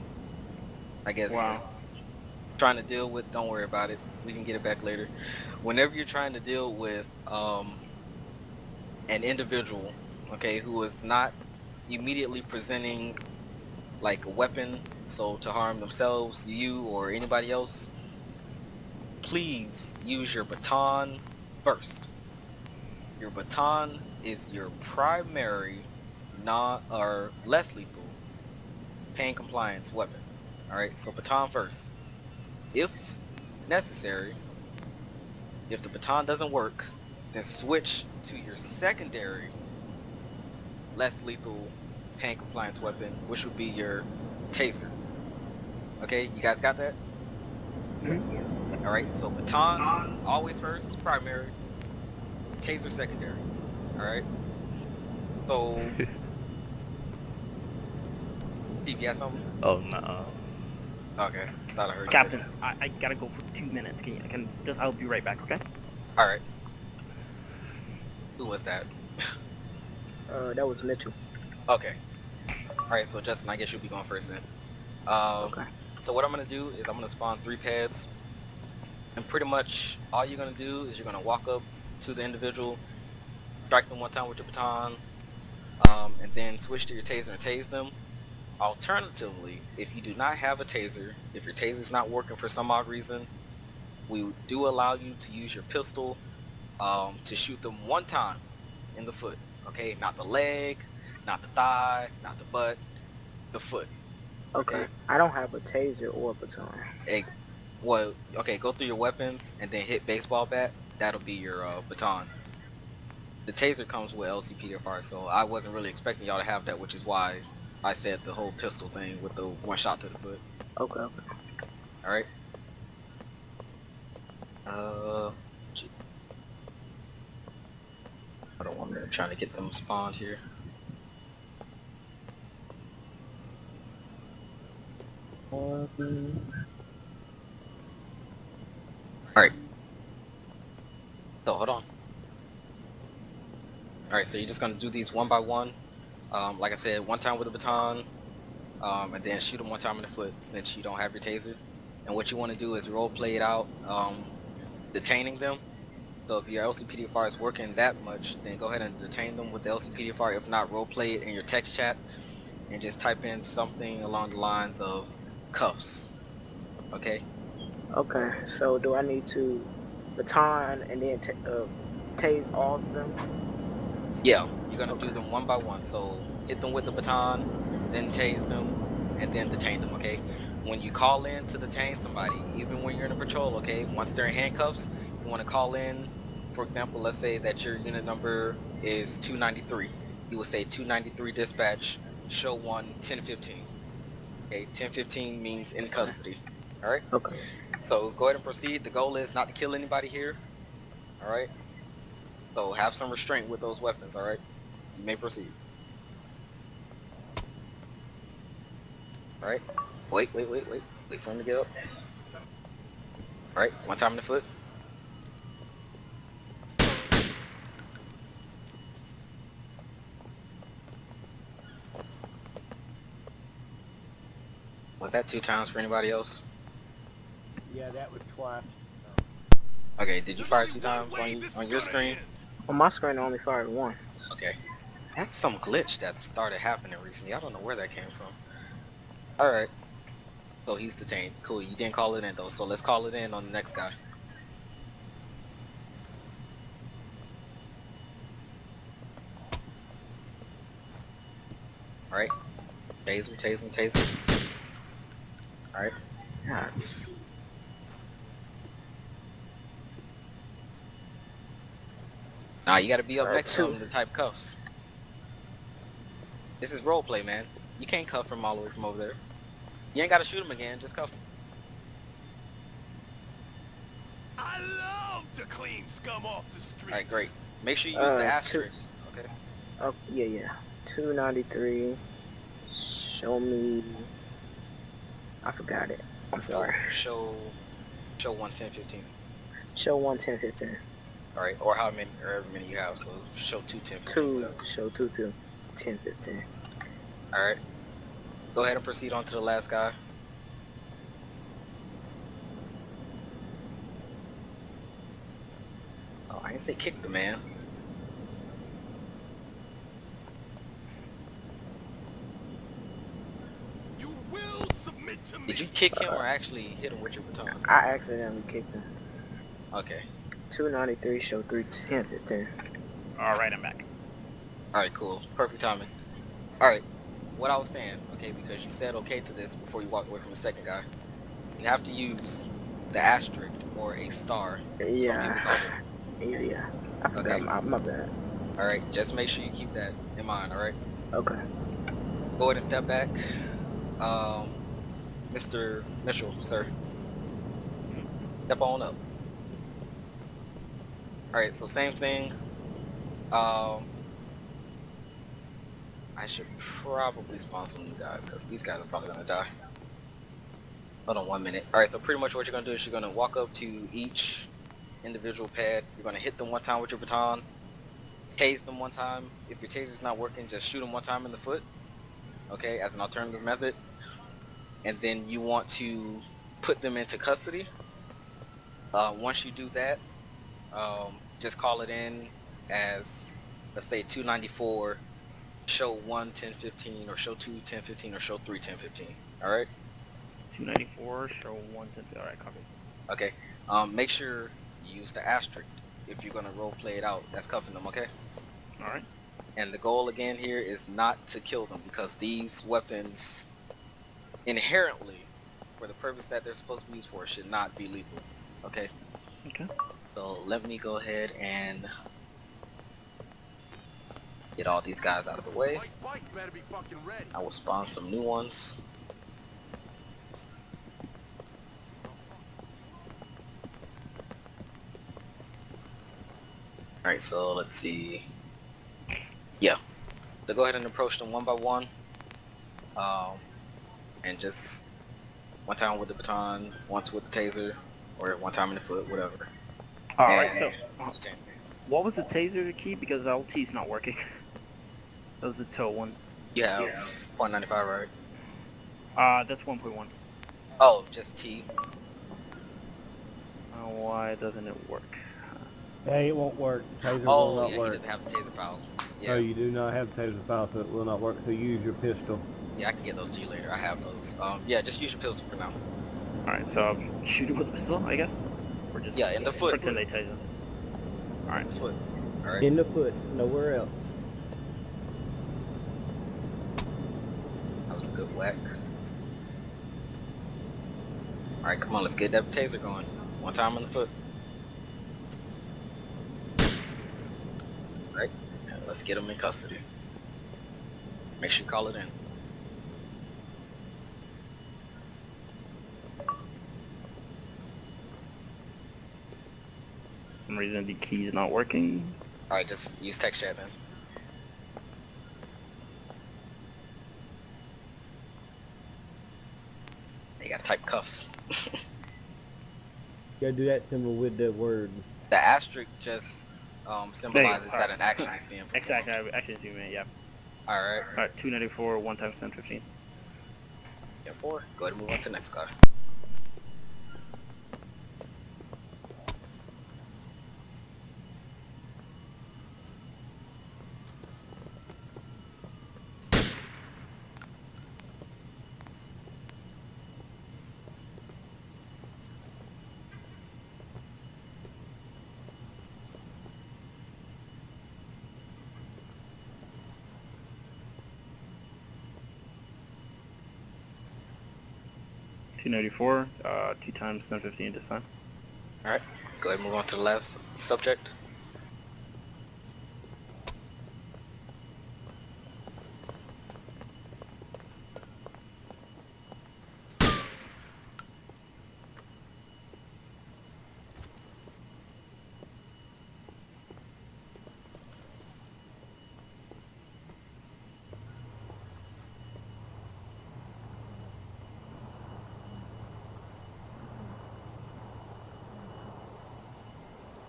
guess, Wow. trying to deal with, don't worry about it, we can get it back later. Whenever you're trying to deal with an individual, okay, who is not immediately presenting like a weapon, so to harm themselves, you, or anybody else, please use your baton first. Your baton is your primary non or less lethal pain compliance weapon. Alright, so baton first. If necessary, if the baton doesn't work, then switch to your secondary less lethal pain compliance weapon, which would be your taser. Okay, you guys got that? Alright, so baton always first, primary, taser secondary. Alright? So Steve, you got something? Oh, no. Okay, thought I heard you. Captain, I gotta go for 2 minutes. I'll be right back, okay? Alright. Who was that? That was Mitchell. Okay. Alright, so Justin, I guess you'll be going first then. Okay. So what I'm going to do is I'm going to spawn 3 pads. And pretty much all you're going to do is you're going to walk up to the individual, strike them one time with your baton, and then switch to your taser and tase them. Alternatively, if you do not have a taser, if your taser's not working for some odd reason, we do allow you to use your pistol to shoot them one time in the foot. Okay, not the leg, not the thigh, not the butt, the foot. Okay. I don't have a taser or a baton. Well, okay, go through your weapons and then hit baseball bat. That'll be your baton. The taser comes with LCPDFR, so I wasn't really expecting y'all to have that, which is why I said the whole pistol thing with the one shot to the foot. Okay. Alright. I don't want to trying to get them spawned here. Alright. So hold on. Alright, so you're just gonna do these one by one. Like I said, one time with a baton, and then shoot them one time in the foot since you don't have your taser. And what you want to do is role play it out, detaining them. So if your LCPDFR is working that much, then go ahead and detain them with the LCPDFR. If not, role play it in your text chat and just type in something along the lines of cuffs. Okay? Okay. So do I need to baton and then tase all of them? Yeah, you're gonna do them one by one. So hit them with the baton, then tase them, and then detain them, okay? When you call in to detain somebody, even when you're in a patrol, okay, once they're in handcuffs, you want to call in, for example, let's say that your unit number is 293. You will say 293 dispatch, show 1, 1015. Okay, 1015 means in custody. Alright? Okay. So go ahead and proceed. The goal is not to kill anybody here. Alright? So have some restraint with those weapons, alright? You may proceed. Alright? Wait for him to get up. Alright, one time in the foot. Was that 2 times for anybody else? Yeah, that was twice. Okay, did you fire 2 times on your screen? On my screen, I only fired one. Okay. That's some glitch that started happening recently. I don't know where that came from. Alright. So he's detained. Cool, you didn't call it in though, so let's call it in on the next guy. Alright. Taser, taser, taser. Alright. Nice. Nah, you gotta be up next to them to type cuffs. This is roleplay, man. You can't cuff him all the way from over there. You ain't gotta shoot him again, just cuff him. I love to clean scum off the streets. Alright, great. Make sure you use the asterisk. Okay. Oh, yeah. 293. Show me. I forgot it. I'm sorry. Show 11015. Show 11015. Alright, or however many you have, so show 21015. Show 21015. Alright. Go ahead and proceed on to the last guy. Oh, I didn't say kick the man. You will submit to me. Did you kick him or actually hit him with your baton? I accidentally kicked him. Okay. 293, show 31015. Alright, I'm back. Alright, cool. Perfect timing. Alright, what I was saying, okay, because you said okay to this before you walked away from the second guy, you have to use the asterisk or a star. Yeah. Yeah. I forgot. Okay. My bad. Alright, just make sure you keep that in mind, alright? Okay. Go ahead and step back. Mr. Mitchell, sir. Step on up. Alright, so same thing. I should probably spawn some new guys, because these guys are probably going to die. Hold on 1 minute. Alright, so pretty much what you're going to do is you're going to walk up to each individual pad. You're going to hit them one time with your baton. Tase them one time. If your taser's not working, just shoot them one time in the foot. Okay, as an alternative method. And then you want to put them into custody. Once you do that, just call it in as, let's say, 294, show 1 1015, or show 2 1015, or show 3 1015. Alright? 294, show 110. Alright, copy. Okay. Make sure you use the asterisk if you're gonna role play it out. That's cuffing them, okay? Alright. And the goal again here is not to kill them, because these weapons inherently, for the purpose that they're supposed to be used for, should not be lethal. Okay? Okay. So let me go ahead and get all these guys out of the way. Fight better be fucking ready. I will spawn some new ones. Alright, so let's see. Yeah. So go ahead and approach them one by one. And just one time with the baton, once with the taser, or one time in the foot, whatever. Alright, so And- what was the taser key? Because the LT is not working. That was the toe one. You have .95, right? That's 1.1. Oh, just T. Why doesn't it work? Hey, it won't work. Taser will Oh, not yeah, he work. doesn't have the taser power. Yeah. So you do not have taser file, so it will not work. So use your pistol. Yeah, I can get those to you later. I have those. Yeah, just use your pistol for now. Alright, so I'll shoot it with a pistol, I guess? Or just Yeah, in the foot. pretend they taser. Alright. Foot. Alright. In the foot, nowhere else. That was a good whack. Alright, come on, let's get that taser going. One time on the foot. Alright, let's get him in custody. Make sure you call it in. For some reason the key is not working. Alright, just use text chat then. You gotta type cuffs. You gotta do that symbol with the word. The asterisk just symbolizes that an action is being performed. Exactly, I actually do, man, yeah. Alright. Alright, 294, 1 times 1015. Therefore, go ahead and move on to the next guy. 294, 2 times 1015 descent. All right. Go ahead and move on to the last subject.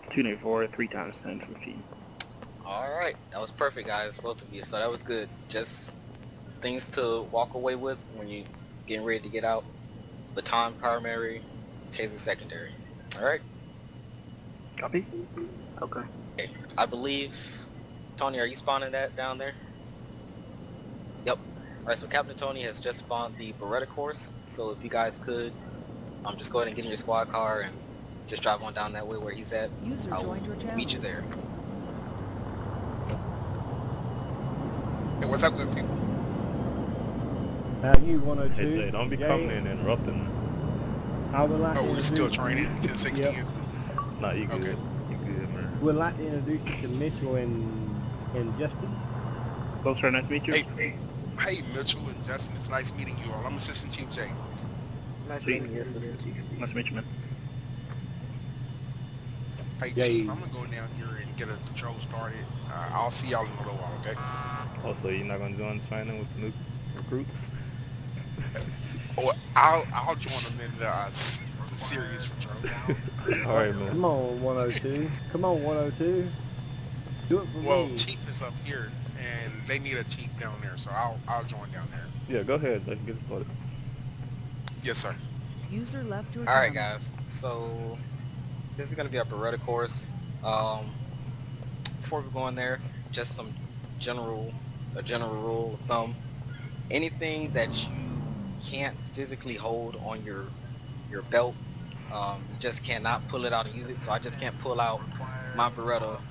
Two 3 times 1015. All right. That was perfect, guys. Both of you. So that was good. Just things to walk away with when you getting ready to get out. Baton primary, taser secondary. All right. Copy. Okay. Okay. I believe, Tony, are you spawning that down there? Yep. All right. So Captain Tony has just spawned the Beretta course. So if you guys could, just go ahead and get in your squad car and just drive on down that way where he's at. User I will joined your channel. meet you there. Hey, what's up, good people? How you 102? Hey Jay, don't be coming in and interrupting. I would like to Oh, we're still introduce- training 1016. Yep. Nah, you good. Okay. You good, man. Would like to introduce you to Mitchell and Justin. Both sir, nice to meet you. Hey, Mitchell and Justin, it's nice meeting you all. I'm Assistant Chief Jay. Nice Sweet. meeting you, Assistant Chief. Nice to meet you, man. Hey, Yeah, Chief, you- I'm gonna go down here and get a patrol started. I'll see y'all in a little while, okay? Also, you're not gonna join training with the new recruits? Or I'll join them in the serious patrol. Alright, man. Come on, 102. Come on, 102. Do it for Well, me. Chief is up here, and they need a chief down there, so I'll join down there. Yeah, go ahead, Jay. Get it started. Yes, sir. User left your All right, channel. guys. So this is gonna be our Beretta course. Before we go in there, just some a general rule of thumb. Anything that you can't physically hold on your belt, you just cannot pull it out and use it. So I just can't pull out my Beretta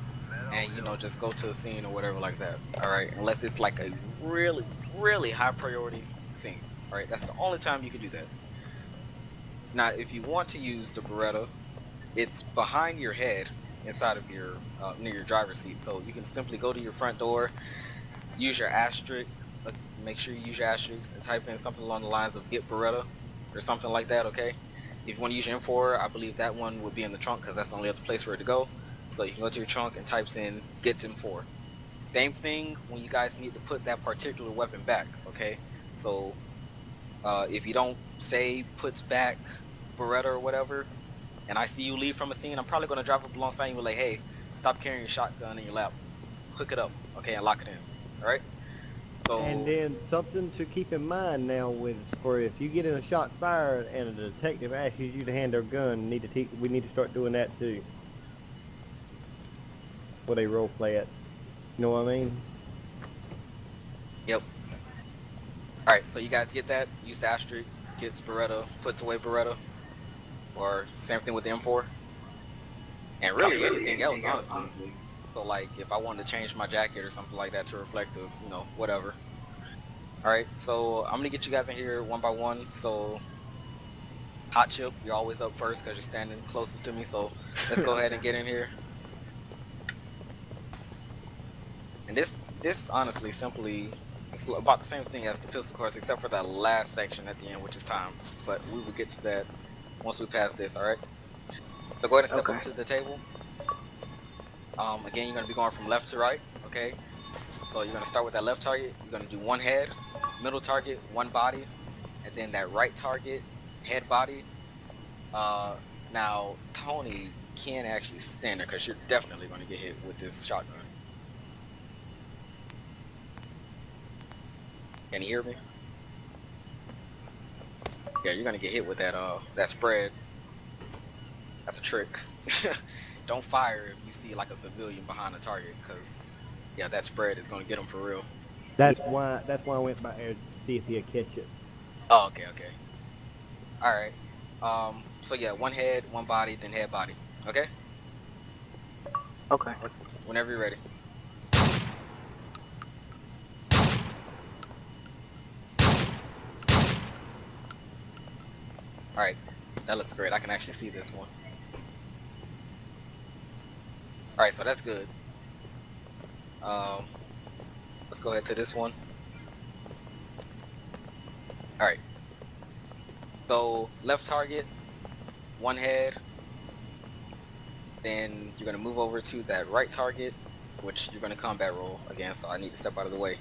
and just go to a scene or whatever like that. All right, unless it's like a really, really high priority scene. All right, that's the only time you can do that. Now, if you want to use the Beretta, it's behind your head, inside of your near your driver's seat. So you can simply go to your front door, use your asterisk, make sure you use your asterisk, and type in something along the lines of "get Beretta" or something like that. Okay. If you want to use your M4, I believe that one would be in the trunk because that's the only other place for it to go. So you can go to your trunk and types in "get M4." Same thing when you guys need to put that particular weapon back. Okay. So if you don't say puts back Beretta or whatever, and I see you leave from a scene, I'm probably going to drive up alongside you and be like, hey, stop carrying your shotgun in your lap. Hook it up, okay, and lock it in. Alright? So, And then something to keep in mind now for if you get in a shot fired and a detective asks you to hand their gun, we need to start doing that too. Where they role play it. You know what I mean? yep. Alright, so you guys get that? Use the asterisk, gets Beretta, puts away Beretta. Or same thing with the M4. And really anything else, honestly. So like if I wanted to change my jacket or something like that to reflective, whatever. Alright, so I'm gonna get you guys in here one by one. So Hot Chip, you're always up first because you're standing closest to me, so let's go ahead and get in here. And this honestly simply, it's about the same thing as the pistol course except for that last section at the end, which is time. But we will get to that once we pass this, alright? So go ahead and step up to the table. Again, you're going to be going from left to right, okay? So you're going to start with that left target. You're going to do one head, middle target, one body, and then that right target, head body. Now, Tony can actually stand there because you're definitely going to get hit with this shotgun. Can you hear me? Yeah, you're going to get hit with that spread. That's a trick. Don't fire if you see like a civilian behind a target, because yeah, that spread is gonna get them for real. That's why I went by there to see if he'd catch it. Oh, okay. All right. So yeah, one head, one body, then head body. Okay. Okay. Whenever you're ready. Alright, that looks great. I can actually see this one. Alright, so that's good. Let's go ahead to this one. Alright. So, left target, one head. Then you're going to move over to that right target, which you're going to combat roll again, so I need to step out of the way.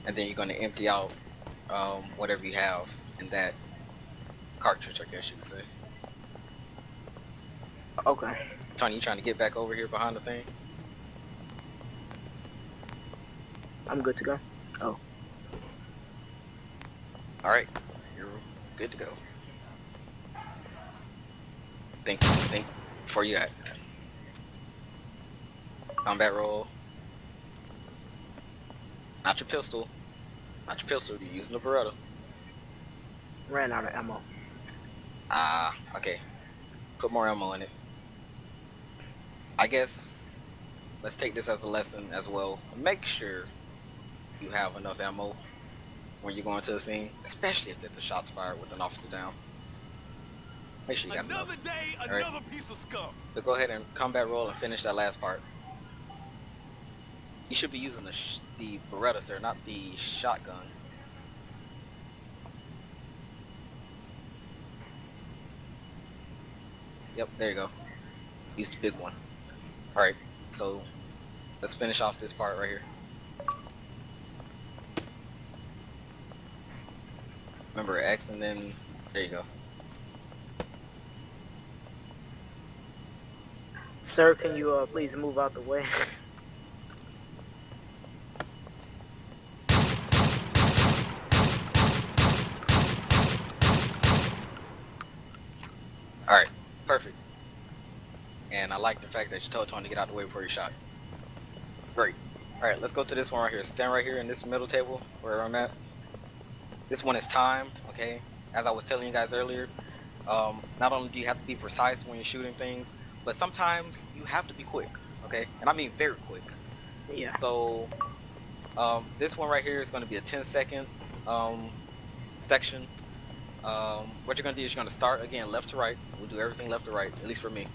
And then you're going to empty out whatever you have in that cartridge, I guess you could say. Okay. Tony, you trying to get back over here behind the thing? I'm good to go. Oh. Alright, you're good to go. Think before you act. Combat roll. Not your pistol. Not your pistol, you're using the Beretta. Ran out of ammo. Ah, okay. Put more ammo in it. I guess let's take this as a lesson as well. Make sure you have enough ammo when you're going to the scene, especially if there's a shots fired with an officer down. Make sure you got Another enough. day, All right. another piece of scum. So go ahead and combat roll and finish that last part. You should be using the Beretta, sir, not the shotgun. Yep, there you go. Use the big one. Alright, so let's finish off this part right here. Remember X and then, there you go. Sir, can you please move out the way? Alright, perfect. And I like the fact that you told Tony to get out the way before you shot. Great. Alright, let's go to this one right here. Stand right here in this middle table where I'm at. This one is timed, okay? As I was telling you guys earlier, not only do you have to be precise when you're shooting things, but sometimes you have to be quick, okay? And I mean very quick. Yeah. So, this one right here is going to be a 10-second section. What you're going to do is you're going to start, again, left to right. We'll do everything left to right, at least for me.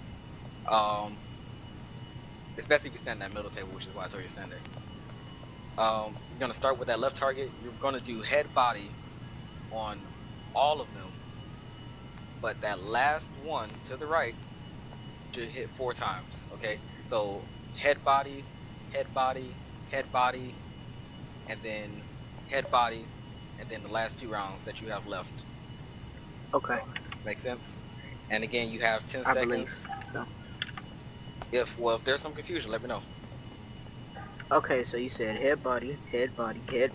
It's best if you stand in that middle table, which is why I told you to stand there. You're going to start with that left target. You're going to do head body on all of them, but that last one to the right should hit 4 times, okay? So head body, head body, head body, and then head body, and then the last 2 rounds that you have left. Okay. Make sense? And again, you have 10 I believe seconds. so. If there's some confusion, let me know. Okay, so you said head, body, head, body, head.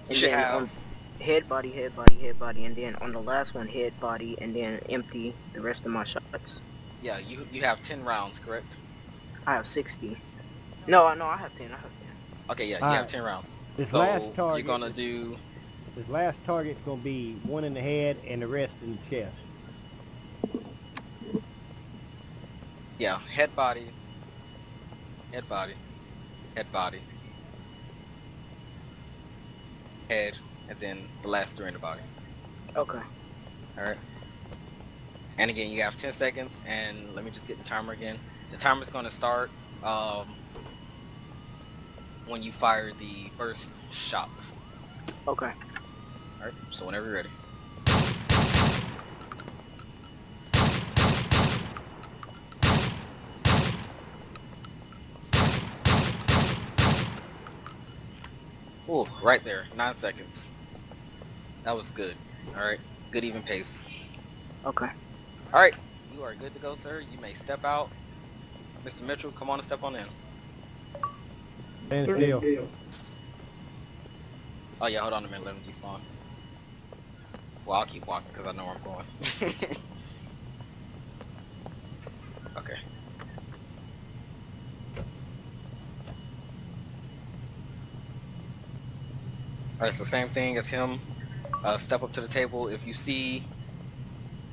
You should have on head, body, head, body, head, body, and then on the last one, head, body, and then empty the rest of my shots. yeah, you have 10 rounds, correct? I have 60. No, I have 10. I have 10. Okay, yeah, you Alright. have 10 rounds. This So last target, you're gonna do This last target's gonna be one in the head and the rest in the chest. yeah, head body, head body, head body, head, and then the last 3 in the body. Okay. Alright. And again, you have 10 seconds, and let me just get the timer again. The timer's gonna start when you fire the first shot. Okay. Alright, so whenever you're ready. Ooh, right there, 9 seconds. That was good. Alright, good even pace. Okay. Alright, you are good to go, sir. You may step out. Mr. Mitchell, come on and step on in. Stand still. Oh yeah, hold on a minute, let him despawn. Well, I'll keep walking because I know where I'm going. Okay. Alright, so same thing as him. Step up to the table. If you see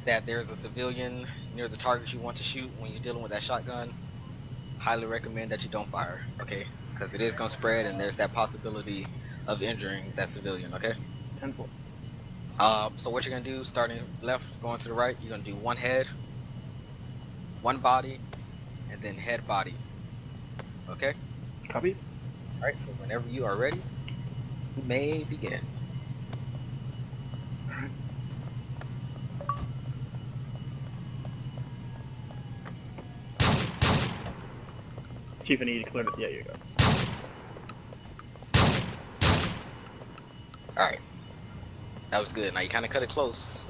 that there's a civilian near the target you want to shoot when you're dealing with that shotgun, highly recommend that you don't fire, okay? Because it is going to spread and there's that possibility of injuring that civilian, okay? 10-4. So what you're gonna do, starting left, going to the right, you're gonna do one head, one body, and then head body. Okay? Copy. Alright, so whenever you are ready, you may begin. Chief, I need you to clear it. Yeah, you go. Alright. That was good. Now you kinda cut it close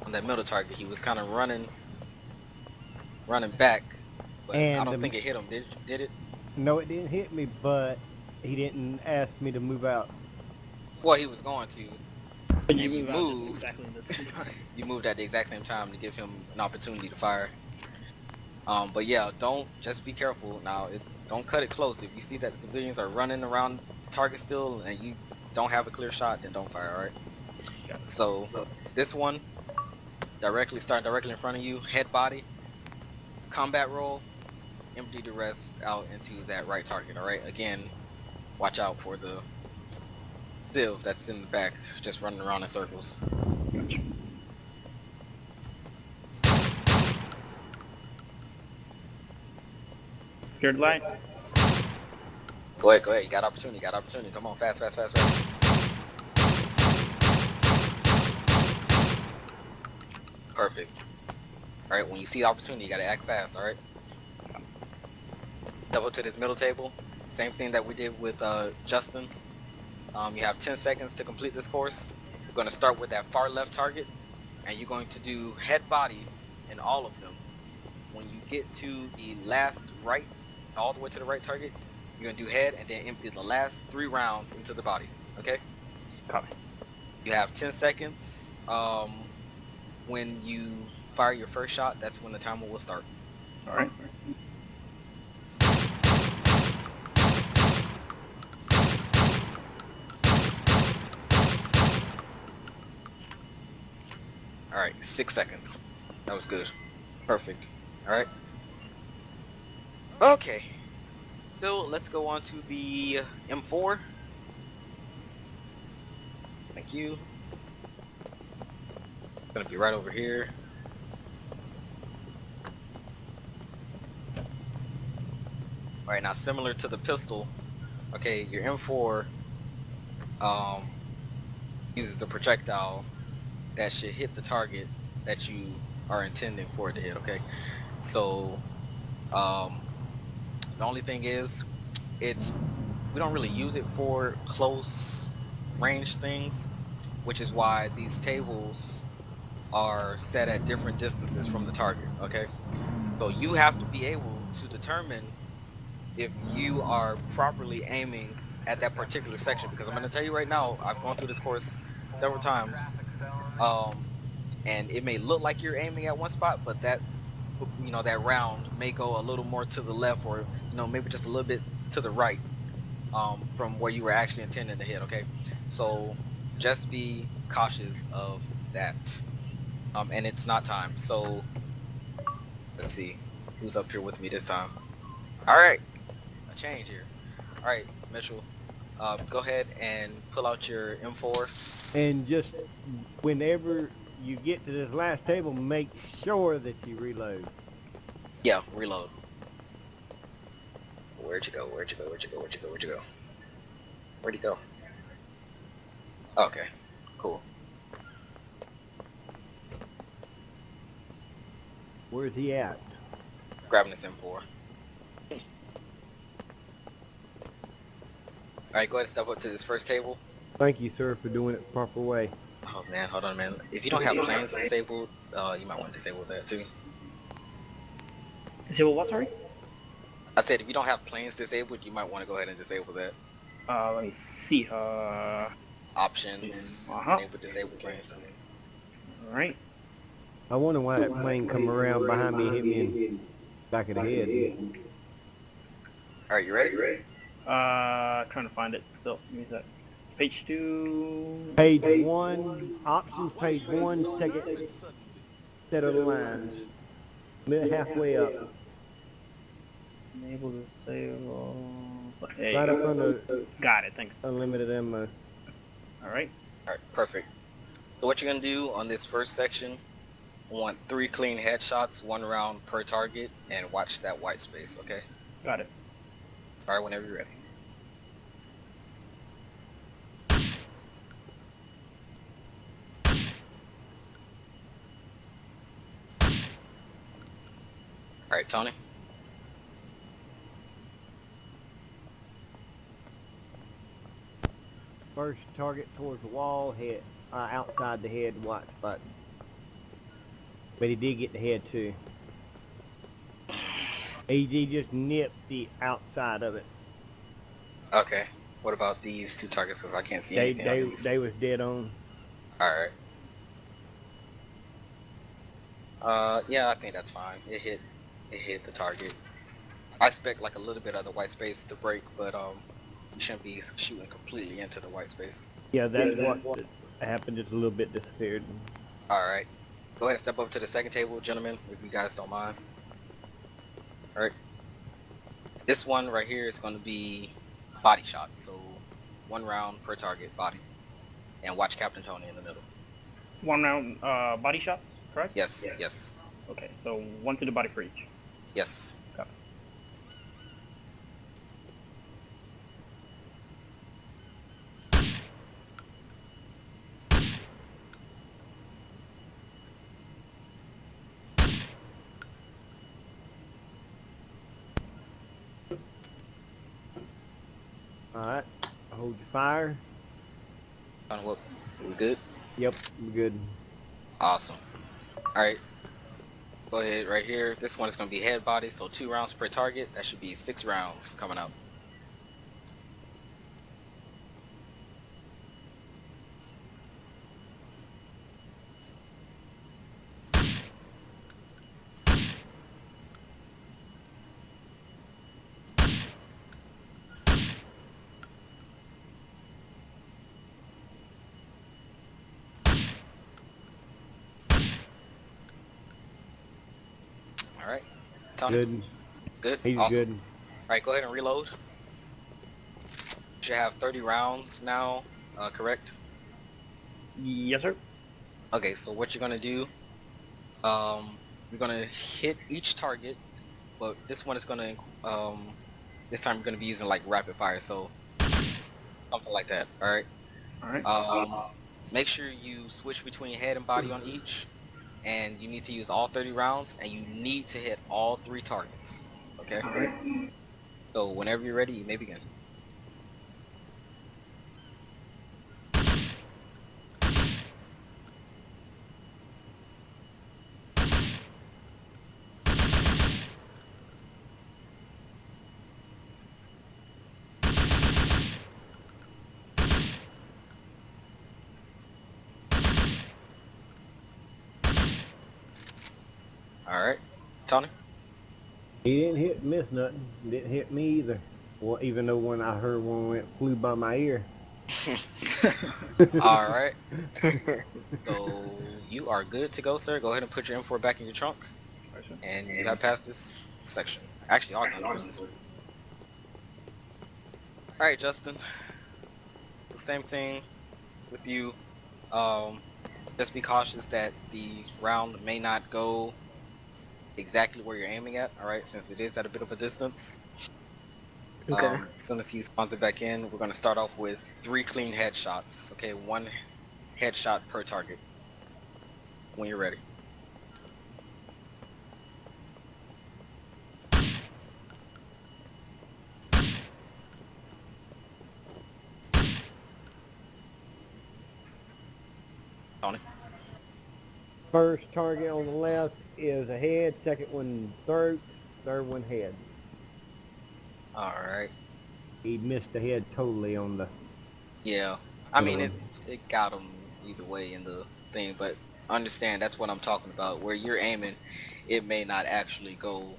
on that middle target. He was kinda running back. But I And don't think it hit him, did it? no, it didn't hit me, but he didn't ask me to move out. Well, he was going to. But And you move out just moved. exactly in the same time. You moved at the exact same time to give him an opportunity to fire. But yeah, just be careful. Now, don't cut it close. If you see that the civilians are running around the target still and you don't have a clear shot, then don't fire, alright? So, this one, starting directly in front of you, head body, combat roll, empty the rest out into that right target, alright? Again, watch out for the civ that's in the back, just running around in circles. Gotcha. Scared light. Go ahead, you got opportunity, come on, fast. Perfect. Alright, when you see the opportunity, you gotta act fast, alright? Double to this middle table. Same thing that we did with Justin. You have 10 seconds to complete this course. You're going to start with that far left target, and you're going to do head body in all of them. When you get to the last right, all the way to the right target, you're going to do head and then empty the last 3 rounds into the body, okay? Copy. You have 10 seconds. When you fire your first shot, that's when the timer will start. Alright. Alright, 6 seconds. That was good. Perfect. Alright. Okay. So let's go on to the M4. Thank you. It's gonna be right over here. Alright, now similar to the pistol, okay, your M4 uses a projectile that should hit the target that you are intending for it to hit, okay? So the only thing is we don't really use it for close range things, which is why these tables are set at different distances from the target, okay? So you have to be able to determine if you are properly aiming at that particular section, because I'm going to tell you right now, I've gone through this course several times, and it may look like you're aiming at one spot, but that that round may go a little more to the left, or maybe just a little bit to the right, from where you were actually intending to hit, okay? So just be cautious of that. And it's not time, so let's see who's up here with me this time. Alright, a change here. Alright, Mitchell, go ahead and pull out your M4. And just whenever you get to this last table, make sure that you reload. Yeah, reload. Where'd you go? Where'd he go? Okay, cool. Where's he at? Grabbing this M4. Alright, go ahead and step up to this first table. Thank you, sir, for doing it the proper way. Oh man, hold on, man. If you don't have planes disabled, you might want to disable that too. Disable what, sorry? I said if you don't have planes disabled, you might want to go ahead and disable that. Let me see. Options, enable disable planes. Alright. I wonder why that plane come around behind me and hit me in the back of the head. Alright, you ready? Trying to find it still. Give me a sec. Page 2. Page 1, options page 1, second set of lines. Halfway up. Enable disable. There Right you up go. under Got it, thanks. unlimited ammo. Alright. Alright, perfect. So what you're gonna do on this first section, I want 3 clean headshots, 1 round per target, and watch that white space, okay? Got it. Alright, whenever you're ready. Alright, Tony. First target towards the wall, head outside the head, white spot. But he did get the head too. He just nipped the outside of it. Okay. What about these 2 targets? Because I can't see anything on these. They was dead on. Alright. Yeah, I think that's fine. It hit the target. I expect like a little bit of the white space to break, but you shouldn't be shooting completely into the white space. Yeah, that's what happened. Just a little bit disappeared. Alright. Go ahead and step up to the second table, gentlemen, if you guys don't mind. Alright. This one right here is going to be body shot, so 1 round per target, body. And watch Captain Tony in the middle. 1 round body shots, correct? Yes, yes, Okay, so 1 to the body for each. yes. Got it. Alright, hold your fire. What? We good? Yep, we're good. Awesome. Alright. Go ahead right here. This one is going to be head body, so 2 rounds per target. That should be 6 rounds coming up. Alright. Tony? Good. Good? He's Awesome. good. Alright, go ahead and reload. You should have 30 rounds now, correct? Yes, sir. Okay, so what you're gonna do, you're gonna hit each target, but this one is gonna, this time you're gonna be using like rapid fire, so something like that. All right. Alright. Make sure you switch between head and body on each, and you need to use all 30 rounds, and you need to hit all 3 targets. Okay. Alright. So whenever you're ready, you may begin. All right, Tony. He didn't miss nothing. Didn't hit me either. Well, even though when I heard one flew by my ear. All right. So you are good to go, sir. Go ahead and put your M4 back in your trunk, and you have passed this section. Actually, all gun courses. All right, Justin. The same thing with you. Just be cautious that the round may not go exactly where you're aiming at. All right, since it is at a bit of a distance. Okay. As soon as he spawns it back in, we're going to start off with 3 clean headshots. Okay, 1 headshot per target. When you're ready. Tony. First target on the left is a head. Second one throat. Third one head. All right. He missed the head totally on the. Yeah. I mean, it got him either way in the thing, but understand that's what I'm talking about. Where you're aiming, it may not actually go,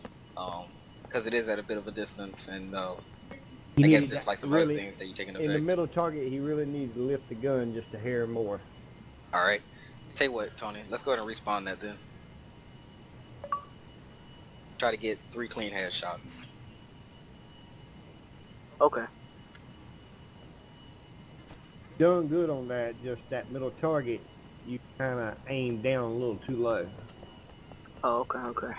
because it is at a bit of a distance, and I guess there's like some other things that you take into In the effect. middle target, he really needs to lift the gun just a hair more. All right. Tell you what, Tony, let's go ahead and respawn that then. Try to get 3 clean headshots. Okay. Doing good on that. Just that middle target, you kind of aim down a little too low. Oh, okay, okay.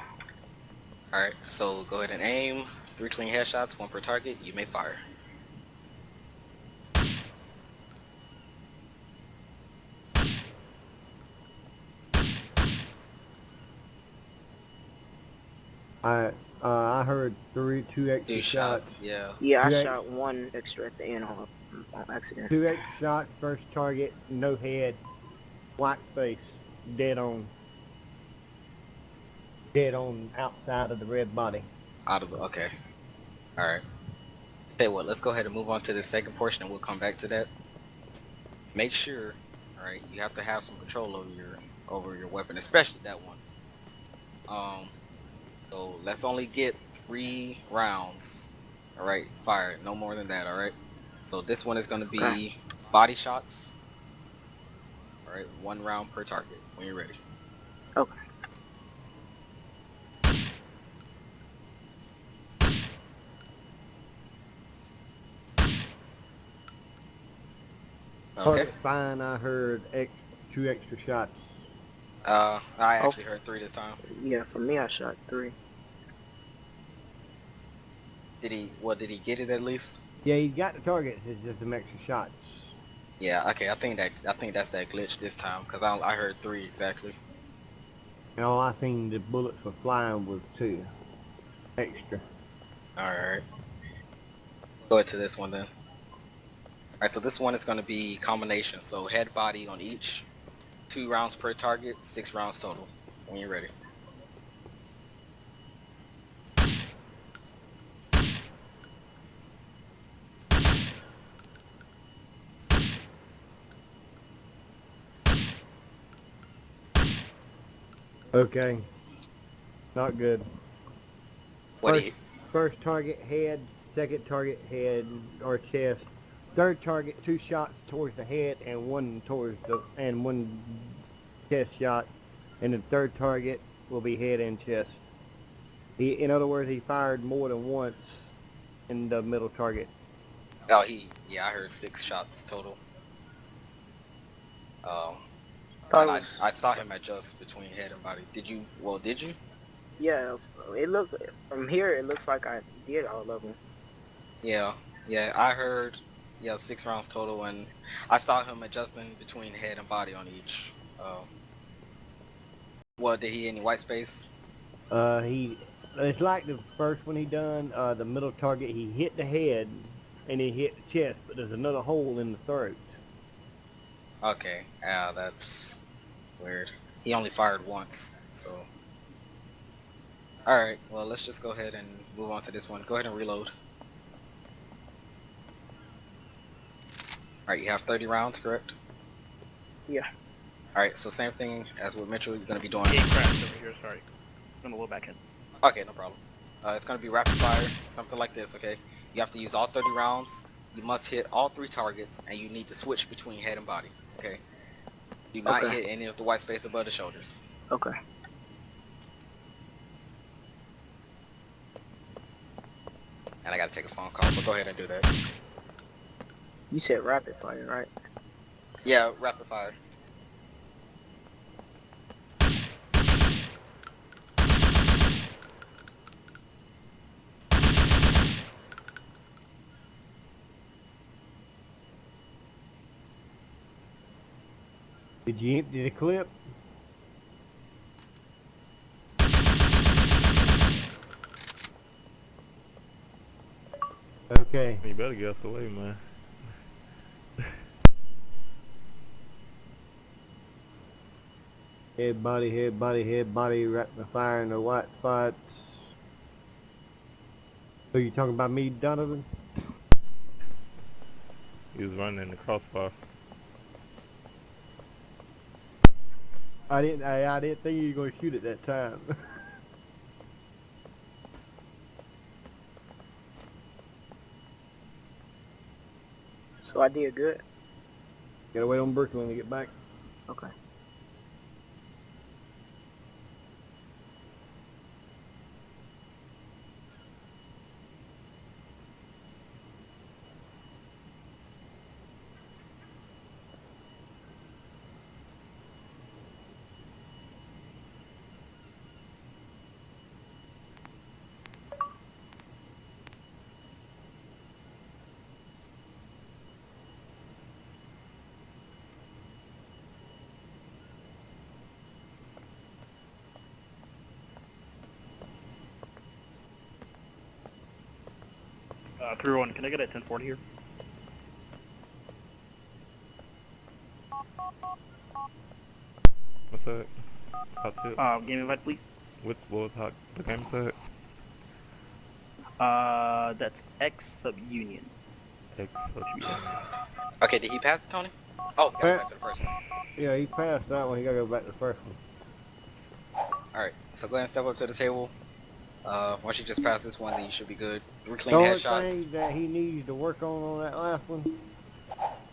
Alright, so go ahead and aim. 3 clean headshots, 1 per target. You may fire. I heard two extra 2 shots, yeah. Yeah, I Two, shot one extra at the end on accident. two extra shots, first target, no head, white space, dead on outside of the red body. Out of the, okay. Alright. Tell you what, let's go ahead and move on to the second portion and we'll come back to that. Make sure, alright, you have to have some control over your weapon, especially that one. So let's only get 3 rounds, alright, fired, no more than that, alright? So this one is gonna be Okay. body shots, alright, 1 round per target when you're ready. Okay. Okay. Target fine, I heard 2 extra shots. I actually heard 3 this time. Yeah, for me, I shot 3. Did he get it at least? Yeah, he got the targets, it's just some extra shots. Yeah, okay, I think that's that glitch this time, because I heard 3 exactly. And all I seen the bullets were flying was 2 extra. Alright. Go ahead to this one then. Alright, so this one is going to be combination, so head body on each, 2 rounds per target, 6 rounds total, when you're ready. Okay. Not good. What First target head, second target head or chest. Third target 2 shots towards the head and one chest shot. And the third target will be head and chest. In other words, he fired more than once in the middle target. Oh, yeah, I heard 6 shots total. And I saw him adjust between head and body. Did you? Yeah, it looked from here. It looks like I did all of them. Yeah, I heard, 6 rounds total, and I saw him adjusting between head and body on each. Did he any white space? It's like the first one he done, the middle target, he hit the head and he hit the chest, but there's another hole in the throat. Okay, that's weird. He only fired once, so. Alright, well, let's just go ahead and move on to this one. Go ahead and reload. Alright, you have 30 rounds, correct? Yeah. Alright, so same thing as with Mitchell, you're going to be doing... Game crashed over here, sorry. I'm gonna load back in. Okay, no problem. It's going to be rapid fire, something like this, okay? You have to use all 30 rounds, you must hit all 3 targets, and you need to switch between head and body, okay? Do not hit any of the white space above the shoulders. Okay. And I gotta take a phone call, but go ahead and do that. You said rapid fire, right? Yeah, rapid fire. Did you empty the clip? Okay. You better get out the way, man. Head, body, rapid fire in the white spots. So you talking about me, Donovan? He was running in the crossfire. I didn't think you were gonna shoot at that time. So I did good. Gotta wait on Brooklyn to get back. Okay. 301, can I get a 1040 here? What's that? Hot chip? Game invite, please. What was hot? The game tag? That's X sub union. X sub union. Okay, did he pass it, Tony? Oh, gotta go back to the first one. Yeah, he passed that one. He gotta go back to the first one. Alright, so go ahead and step up to the table. Once you just pass this one, then you should be good. 3 The clean only headshots. thing that he needs to work on that last one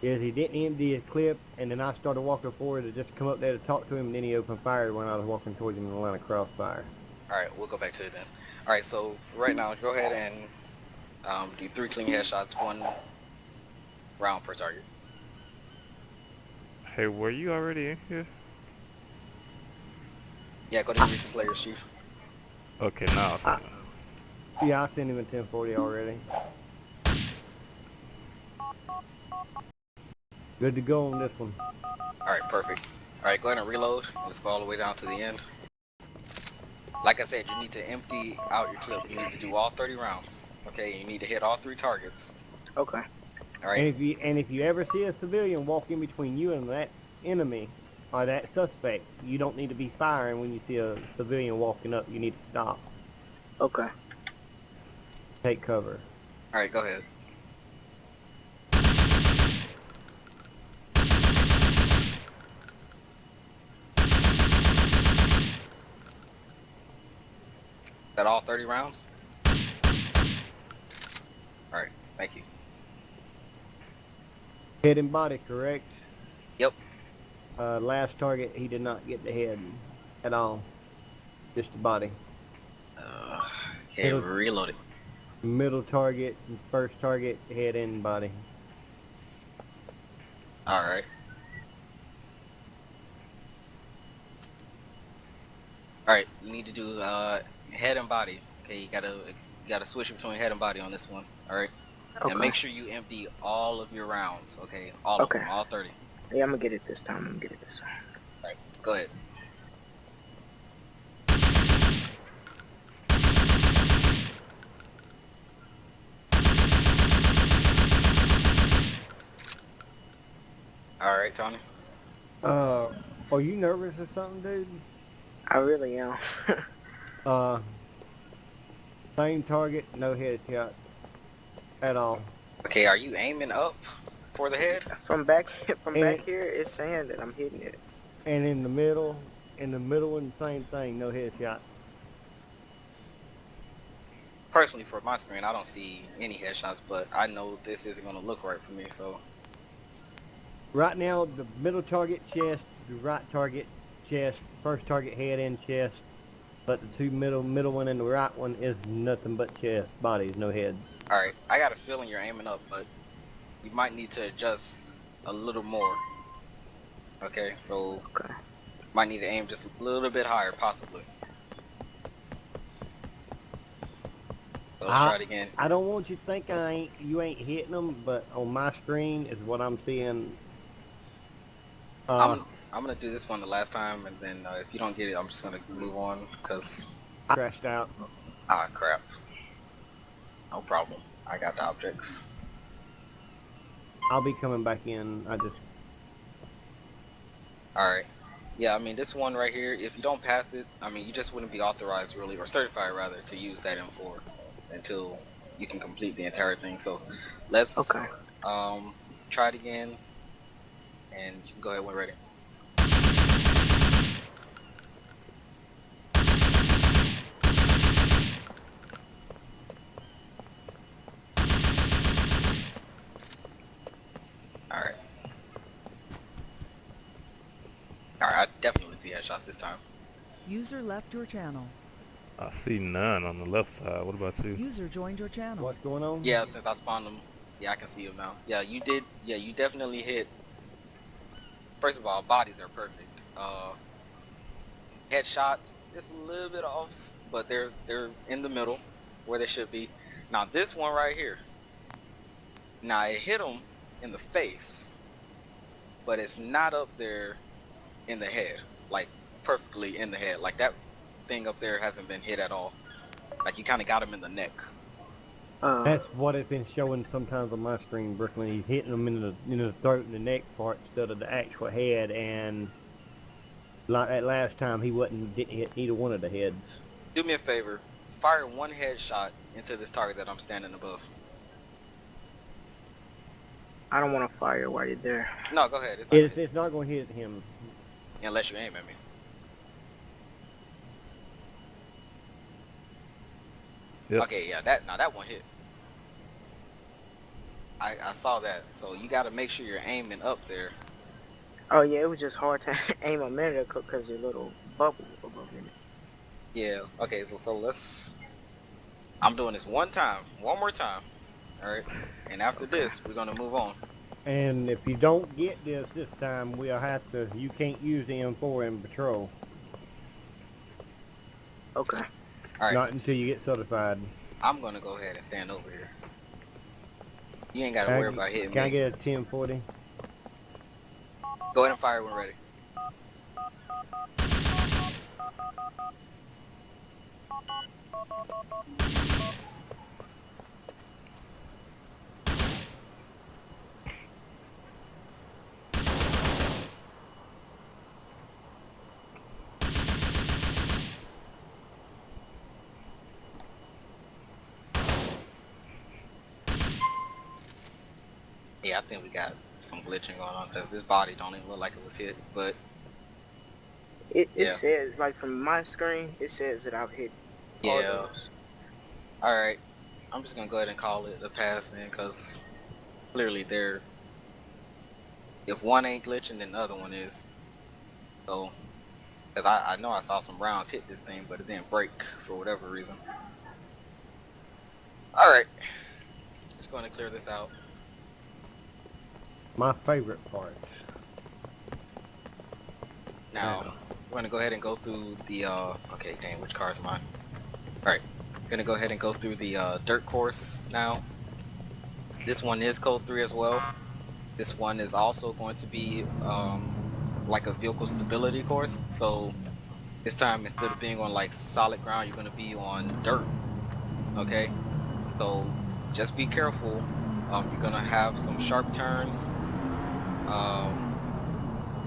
is he didn't empty his clip, and then I started walking forward to just come up there to talk to him, and then he opened fire when I was walking towards him in the line of crossfire. Alright, we'll go back to it then. Alright, so right now, go ahead and do 3 clean headshots, 1 round per target. Hey, were you already in here? Yeah, go to the recent players, Chief. Okay, now I'll see him. Yeah, I sent him a 1040 already. Good to go on this one. Alright, perfect. Alright, go ahead and reload. Let's go all the way down to the end. Like I said, you need to empty out your clip. You need to do all 30 rounds. Okay, you need to hit all 3 targets. Okay. Alright? And if you ever see a civilian walk in between you and that enemy or that suspect, you don't need to be firing when you see a civilian walking up. You need to stop. Okay. Take cover. Alright, go ahead. Is that all 30 rounds? Alright, thank you. Head and body, correct? Yep. Last target, he did not get the head at all. Just the body. Okay, It'll- reload it. Middle target, first target, head and body. Alright. Alright, you need to do head and body. Okay, you gotta switch between head and body on this one. Alright? Okay. And make sure you empty all of your rounds, okay? All of them, all 30. Yeah, I'm gonna get it this time. Alright, go ahead. Alright, Tony. Are you nervous or something, dude? I really am. Same target, no headshot at all. Okay, are you aiming up for the head? From back And- here, it's saying that I'm hitting it. And in the middle one, same thing, no headshot. Personally, for my screen, I don't see any headshots, but I know this isn't going to look right for me, so... Right now, the middle target, chest, the right target, chest, first target, head and chest. But the two middle one and the right one is nothing but chest, bodies, no heads. Alright, I got a feeling you're aiming up, but you might need to adjust a little more. Okay, so Okay. might need to aim just a little bit higher, possibly. So let's try it again. I don't want you to think you ain't hitting them, but on my screen is what I'm seeing. I'm gonna do this one the last time, and then if you don't get it, I'm just gonna move on, because... I crashed out. Ah, crap. No problem. I got the objects. I'll be coming back in. Alright. Yeah, I mean, this one right here, if you don't pass it, I mean, you just wouldn't be authorized, really, or certified, rather, to use that M4 until you can complete the entire thing. So, let's try it again, and you can go ahead when ready. Alright. Alright, I definitely see headshots this time. User left your channel. I see none on the left side. What about you? User joined your channel. What's going on? Yeah, since I spawned them, yeah, I can see them now. Yeah, you did. Yeah, you definitely hit. First of all, bodies are perfect. Headshots, just a little bit off, but they're in the middle, where they should be. Now this one right here. Now it hit him in the face, but it's not up there in the head, like perfectly in the head. Like that thing up there hasn't been hit at all. Like you kind of got him in the neck. That's what it's been showing sometimes on my screen, Brooklyn. He's hitting them in the throat and the neck part instead of the actual head. And like that last time, didn't hit either one of the heads. Do me a favor. Fire one headshot into this target that I'm standing above. I don't want to fire while you're there. No, go ahead. It's not going to hit him. Unless you aim at me. Yep. Okay, yeah, that one hit. I saw that. So you got to make sure you're aiming up there. Oh yeah, it was just hard to aim a minute ago because your little bubble above it. Yeah. Okay. So let's. I'm doing this one more time. All right. And after this, we're gonna move on. And if you don't get this time, you can't use the M4 in patrol. Okay. All right. Not until you get certified. I'm gonna go ahead and stand over here. You ain't gotta worry about hitting me. Can I get a 1040? Go ahead and fire when ready. Yeah, I think we got some glitching going on because this body don't even look like it was hit, but It yeah. says, like from my screen, it says that I've hit all Yeah. those. Alright, I'm just gonna go ahead and call it a pass then, because clearly if one ain't glitching, then the other one is. So, because I know I saw some rounds hit this thing, but it didn't break for whatever reason. Alright, just going to clear this out. My favorite part. Now, we're going to go ahead and go through the, okay, dang, which car is mine? Alright, going to go ahead and go through the dirt course now. This one is code 3 as well. This one is also going to be like a vehicle stability course. So this time, instead of being on like solid ground, you're going to be on dirt. Okay, so just be careful. You're going to have some sharp turns.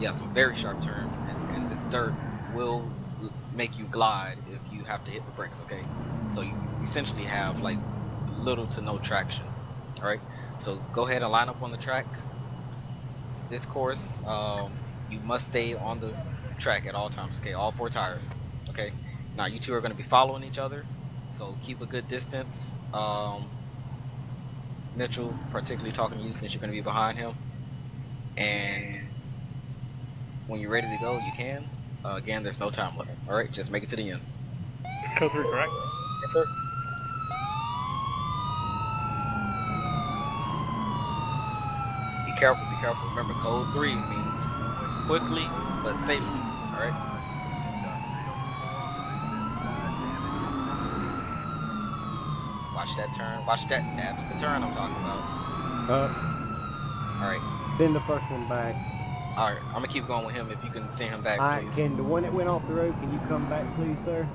Yeah, some very sharp turns, and this dirt will make you glide if you have to hit the brakes. Okay, so you essentially have like little to no traction. All right, so go ahead and line up on the track. This course, you must stay on the track at all times. Okay, all 4 tires. Okay, now you two are going to be following each other, so keep a good distance. Mitchell, particularly talking to you since you're going to be behind him, and when you're ready to go, you can. Again, there's no time limit. All right, just make it to the end. Code 3, correct? Yes, sir. Be careful, be careful. Remember, code 3 means quickly but safely. All right. Watch that turn. Watch that. That's the turn I'm talking about. All right. Send the first one back. All right. I'm gonna keep going with him. If you can send him back, Alright, please. can the one that went off the road, can you come back, please, sir?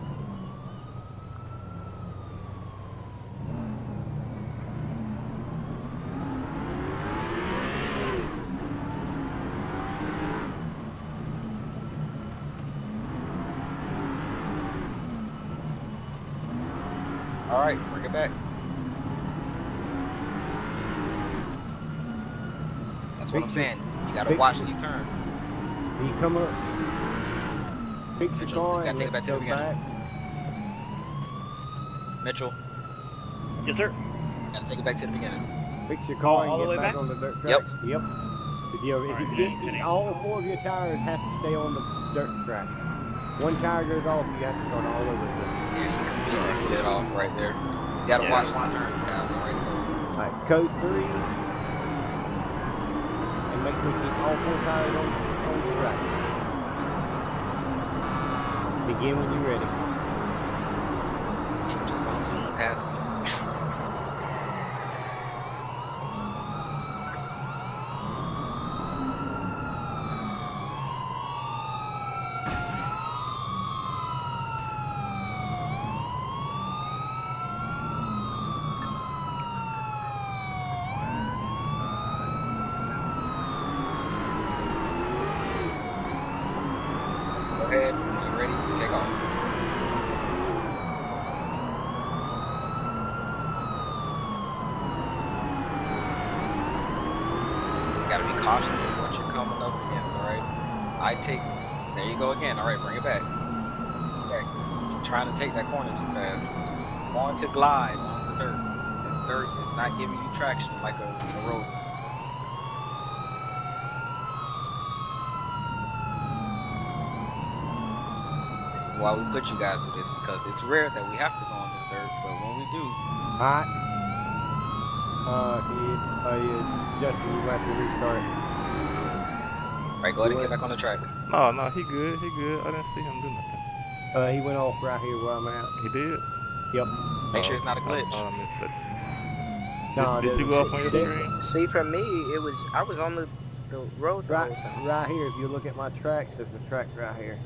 All right. Bring it back. That's what I'm saying. You gotta watch these turns. Can you come up? Fix your Mitchell, car you gotta and take it back let's to the go beginning. back. Mitchell, Yes, sir. gotta take it back to the beginning. Fix your car All and the get way back back? on the dirt track. Yep. Yep. If you Alright, get and all 4 of your tires have to stay on the dirt track. One tire goes off, you have to start all over again. Yeah, you completely slid off right there. You gotta watch these turns, guys. All right. So Alright, code 3. And make sure you keep all 4 tires on the track. Begin when you're ready. just don't zoom past me. cautious of what you're coming up against, alright? There you go again, alright, bring it back. Okay. You're trying to take that corner too fast. Want to glide on the dirt. This dirt is not giving you traction like a road. This is why we put you guys through this, because it's rare that we have to go on this dirt, but when we do, Alright. Justin, you have to restart. alright, go ahead and get back on the track. No, no, he good. He good. I didn't see him do nothing. He went off right here where I'm at. He did? Yep. Make sure it's not a glitch. I missed it. No, Did you go off on your screen? See, for me, I was on the road the whole time. Right here, if you look at my tracks, there's a track right here.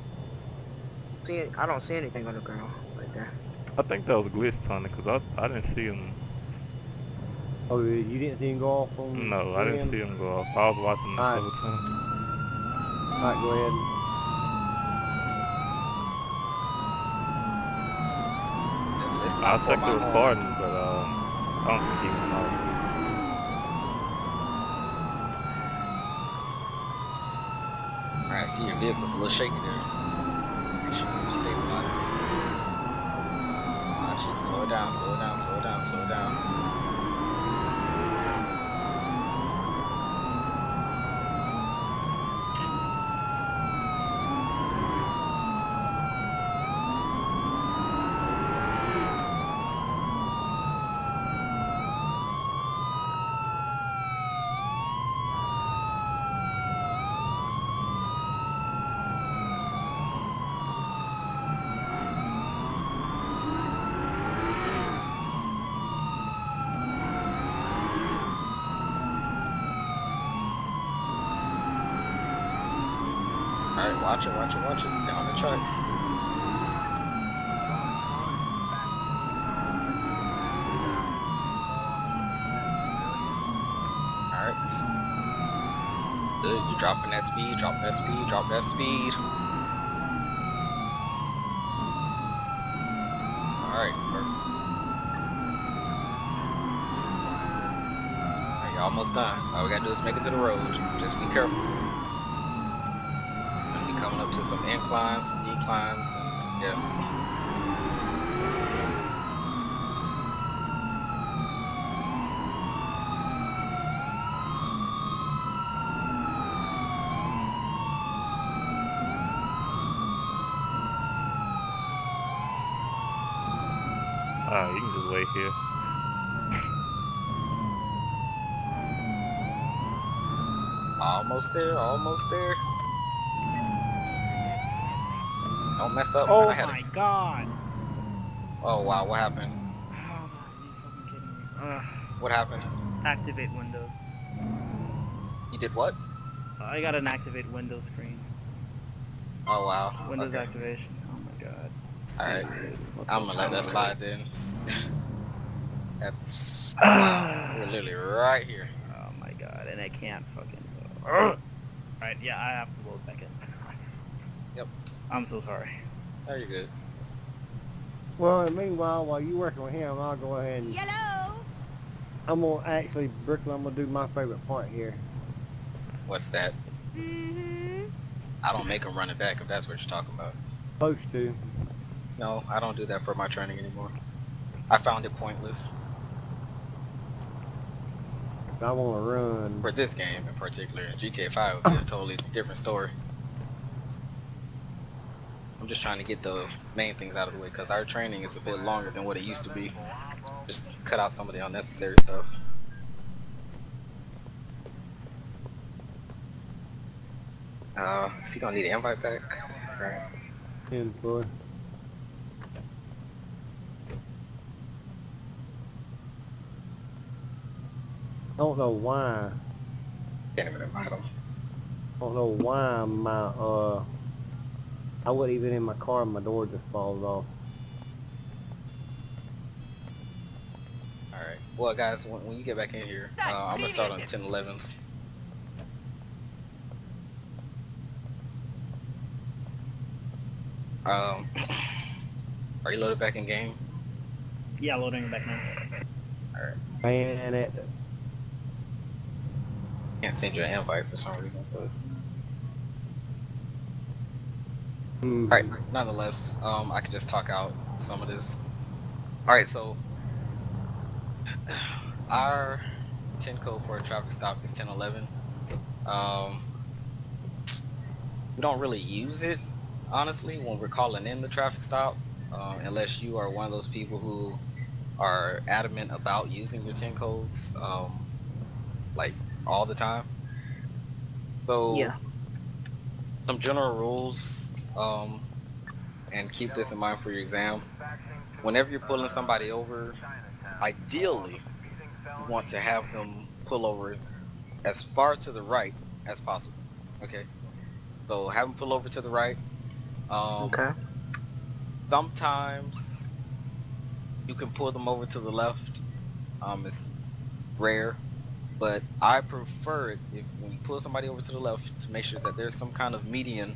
I don't see anything on the ground right there. I think that was a glitch, Tony, because I didn't see him. Oh, you didn't see him go off on? No, I didn't see him go off. I was watching the whole time. Alright, go ahead. I'll check the recording, but I don't think he went off. Alright, see your vehicle's a little shaky there. Make sure you stabilize it. Watch it, slow it down, slow it down, slow it down, slow it down. Alright, watch it, watch it, watch it. Stay on the track. Alright. Good, you're dropping that speed, drop that speed, drop that speed. Alright, perfect. Alright, you're almost done. All we gotta do is make it to the road. Just be careful. Coming up to some inclines, some declines, and yeah. You can just wait here. Almost there, almost there. Don't mess up. Oh man. my god! Oh wow, what happened? Oh, are you fucking kidding me? What happened? Activate Windows. You did what? I got an activate Windows screen. Oh wow. Windows Okay. activation. Oh my god. Alright. I'm gonna let that slide then. That's wow. We're literally right here. Oh my god, and I can't fucking go. Alright, yeah, I have to load back in. Yep. I'm so sorry. Oh, you're good. Well, meanwhile, while you working with him, I'll go ahead and... Yellow! I'm gonna actually, Brooklyn, I'm gonna do my favorite part here. What's that? Mm-hmm. I don't make them run it back if that's what you're talking about. Supposed to. No, I don't do that for my training anymore. I found it pointless. I wanna run. For this game in particular. GTA 5 would be a totally different story. I'm just trying to get the main things out of the way because our training is a bit longer than what it used to be. Just cut out some of the unnecessary stuff. Is he gonna need an invite back? Right. 10-4. I don't know why. Can't even invite him. I don't know why my I wasn't even in my car and my door just falls off. Alright. Well guys, when you get back in here, I'm gonna start on 1011s. Are you loaded back in game? Yeah, loading back now. Alright. Man, Can't send you an invite for some reason. But... Hmm. Alright, nonetheless, I could just talk out some of this. Alright, so our 10 code for a traffic stop is 1011. We don't really use it, honestly, when we're calling in the traffic stop, unless you are one of those people who are adamant about using your 10 codes, like all the time. So Yeah. some general rules, and keep this in mind for your exam. Whenever you're pulling somebody over, ideally you want to have them pull over as far to the right as possible. Okay, so have them pull over to the right. Okay. Sometimes you can pull them over to the left. It's rare, but I prefer it if when you pull somebody over to the left to make sure that there's some kind of median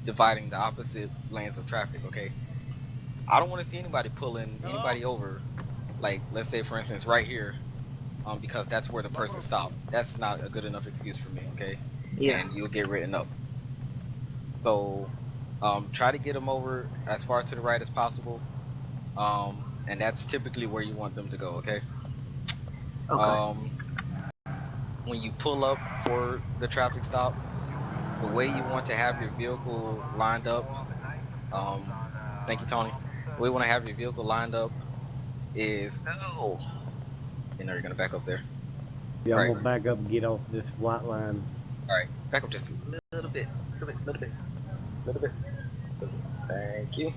dividing the opposite lanes of traffic. Okay, I don't want to see anybody pulling anybody over, like let's say for instance right here, because that's where the person stopped. That's not a good enough excuse for me. Okay, Yeah. and you'll get written up. So try to get them over as far to the right as possible, and that's typically where you want them to go. Okay. Okay. When you pull up for the traffic stop, the way you want to have your vehicle lined up, thank you, Tony. The way you want to have your vehicle lined up is, oh, you know you're gonna back up there. Yeah, All I'm right, gonna back up and get off this white line. all right, back up just a little bit, little bit. Thank you.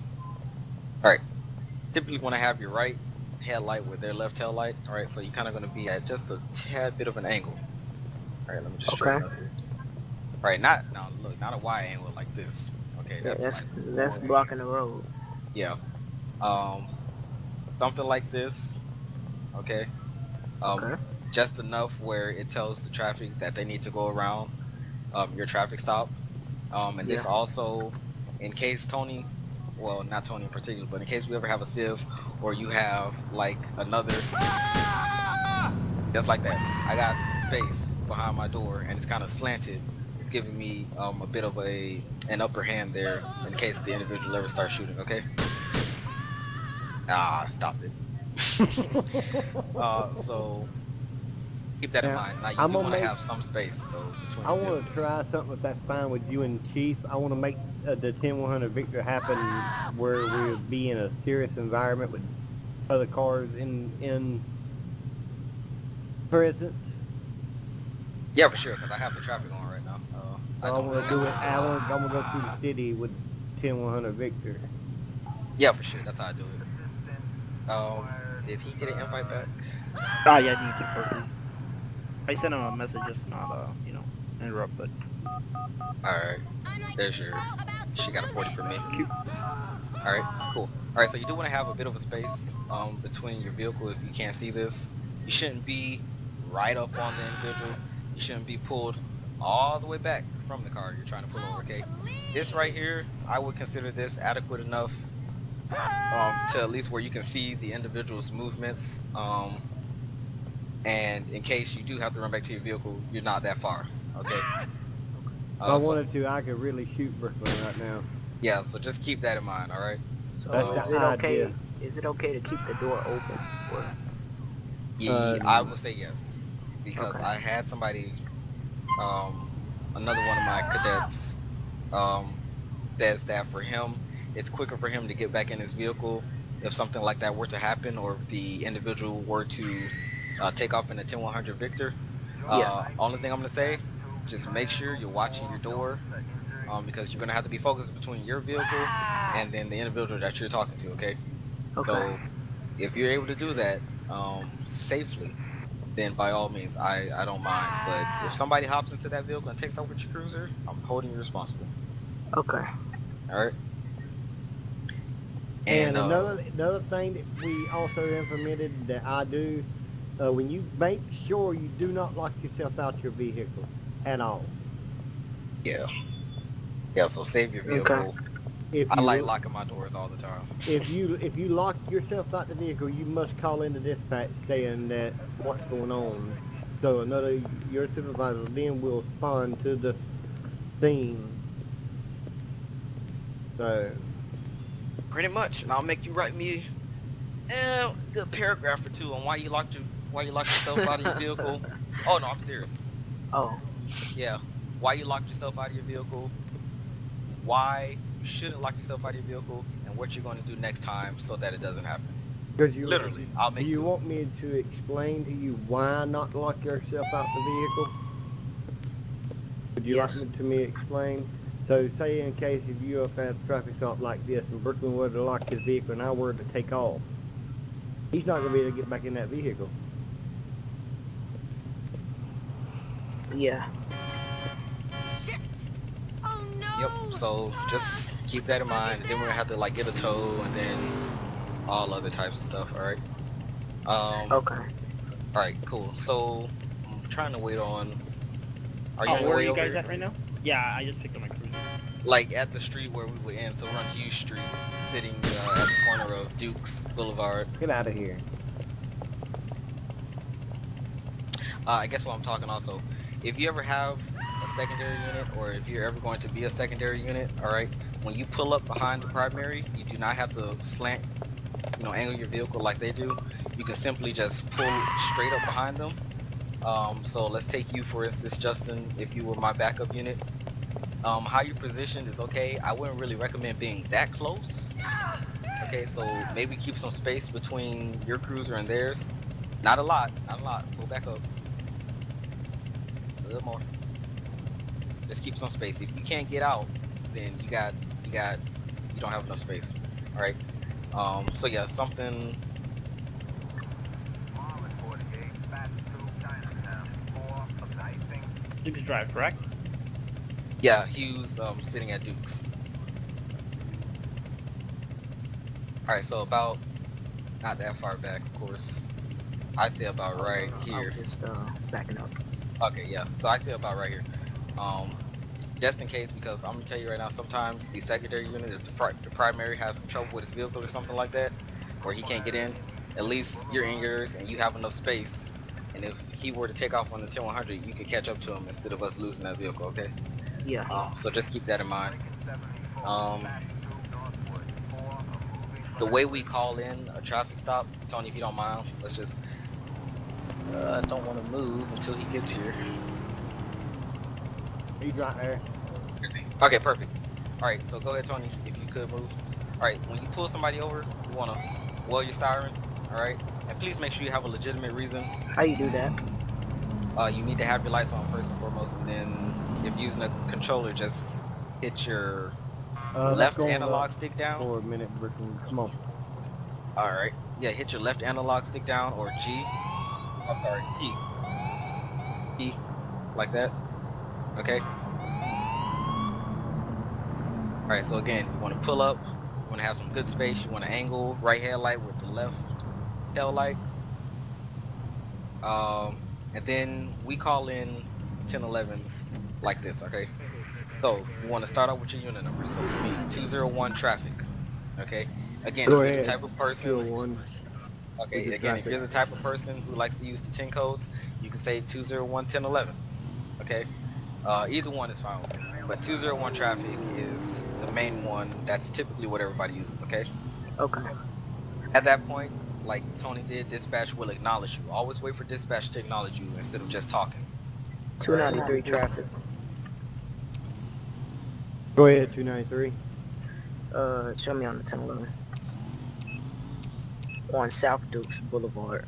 All right, typically want to have your right headlight with their left tail light. All right, so you're kind of gonna be at just a tad bit of an angle. All right, let me just Okay. straighten up here. All right, not now. Look, not a wide angle like this. Okay, Yeah, that's like that's blocking the road. yeah. Um, something like this. Okay. Okay. Just enough where it tells the traffic that they need to go around your traffic stop. And this Yeah. also, in case Tony, well, not Tony in particular, but in case we ever have a sieve or you have like another, just like that. I got space behind my door and it's kind of slanted. It's giving me a bit of an upper hand there in case the individual ever starts shooting. Okay. Ah, stop it. So keep that in Now, mind. Now you I'm do gonna want to make. have some space though between I your want to vehicles. try something if that's fine with you and Chief. I want to make the 10100 Victor happen where we'll be in a serious environment with other cars in presence. Yeah, for sure, because I have the traffic on right now. I So I don't want to have do to. it. I'm gonna go through the city with 10100 Victor. Yeah, for sure. That's how I do it. Did he get an invite back? Ah, yeah, I need to for please. I sent him a message just not interrupt, but Alright. There's your... She got a 40 for me. cute. Alright, cool. Alright, so you do want to have a bit of a space between your vehicle if you can't see this. You shouldn't be right up on the individual. You shouldn't be pulled all the way back from the car you're trying to pull over, okay? This right here, I would consider this adequate enough to at least where you can see the individual's movements. And in case you do have to run back to your vehicle, you're not that far, okay? If I So wanted to, I could really shoot Brooklyn right now. yeah, so just keep that in mind, all right? So That's is the it okay? idea. Is it okay to keep the door open? Or Yeah, I will say yes, because okay. I had somebody, another one of my cadets, says that for him, it's quicker for him to get back in his vehicle if something like that were to happen, or if the individual were to take off in a 10100 Victor. Yeah. Only thing I'm gonna say, just make sure you're watching your door, because you're gonna have to be focused between your vehicle and then the individual that you're talking to. Okay. Okay. So if you're able to do that safely, then by all means, I don't mind. But if somebody hops into that vehicle and takes off with your cruiser, I'm holding you responsible. Okay. All right. And another thing that we also implemented that I do, when you make sure you do not lock yourself out your vehicle at all. yeah, so save your Okay. vehicle. If I you like locking my doors all the time. if you lock yourself out the vehicle, you must call into dispatch saying that what's going on. So your supervisor then will respond to the scene. So, Pretty much, and I'll make you write me a good paragraph or two on why you locked yourself out of your vehicle. Oh no, I'm serious. Oh, Yeah, why you locked yourself out of your vehicle, why you shouldn't lock yourself out of your vehicle, and what you're going to do next time so that it doesn't happen. Literally, I'll do make you you. want me to explain to you why not to lock yourself out the vehicle? Would you yes. like me to explain? So say in case if you up at a traffic stop like this and Brooklyn were to lock his vehicle and I were to take off, he's not going to be able to get back in that vehicle. Yeah. Shit! Oh no! Yep. So just keep that in mind. And then we're gonna have to like get a tow and then all other types of stuff. All right. Okay. All right. Cool. So I'm trying to wait on. Are you Oh, on your where are way you over guys here? at right now? Yeah, I just picked up my cruiser. Like at the street where we were in. So we're on Hughes Street, sitting at the corner of Dukes Boulevard. Get out of here. I guess while I'm talking also, if you ever have a secondary unit, or if you're ever going to be a secondary unit, all right, when you pull up behind the primary, you do not have to slant, angle your vehicle like they do. You can simply just pull straight up behind them. So let's take you, for instance, Justin, if you were my backup unit. How you're positioned is okay. I wouldn't really recommend being that close. Okay, so maybe keep some space between your cruiser and theirs. Not a lot, not a lot. Pull back up. A little more. Just keep some space. If you can't get out, then you don't have enough space. All right. So yeah, something. Dukes Drive, correct? Yeah, Hughes sitting at Duke's. All right, so about not that far back, of course. I say about right here. I'm just backing up. Okay, yeah. So I say about right here. Just in case, because I'm gonna tell you right now, sometimes the secondary unit, if the primary has some trouble with his vehicle or something like that, or he can't get in, at least you're in yours and you have enough space. And if he were to take off on the 10100, you could catch up to him instead of us losing that vehicle. Okay. Yeah. So just keep that in mind. The way we call in a traffic stop, Tony, if you don't mind, let's just. I don't want to move until he gets here. He's right there. Okay, perfect. Alright, so go ahead, Tony, if you could move. Alright, when you pull somebody over, you want to wheel your siren, alright? And please make sure you have a legitimate reason. How you do that? You need to have your lights on first and foremost, and then if using a controller, just hit your left analog stick down. For a minute, Brooklyn. Come on. Alright, yeah, hit your left analog stick down, or G. I'm sorry, T. T, like that. Okay. Alright, so again, you want to pull up, you want to have some good space, you want to angle right headlight with the left tail light. And then we call in 1011s like this, okay? So we want to start out with your unit number. So we need 201 traffic, okay? Again, Go if you're ahead. the type of person, 201. okay, again, if you're the type of person who likes to use the 10 codes, you can say 201 1011, okay? Either one is fine with me, but 201 traffic is the main one. That's typically what everybody uses, okay? Okay. At that point, like Tony did, dispatch will acknowledge you. Always wait for dispatch to acknowledge you instead of just talking. 293 traffic. Go ahead, 293. Show me on the 1011. On South Dukes Boulevard.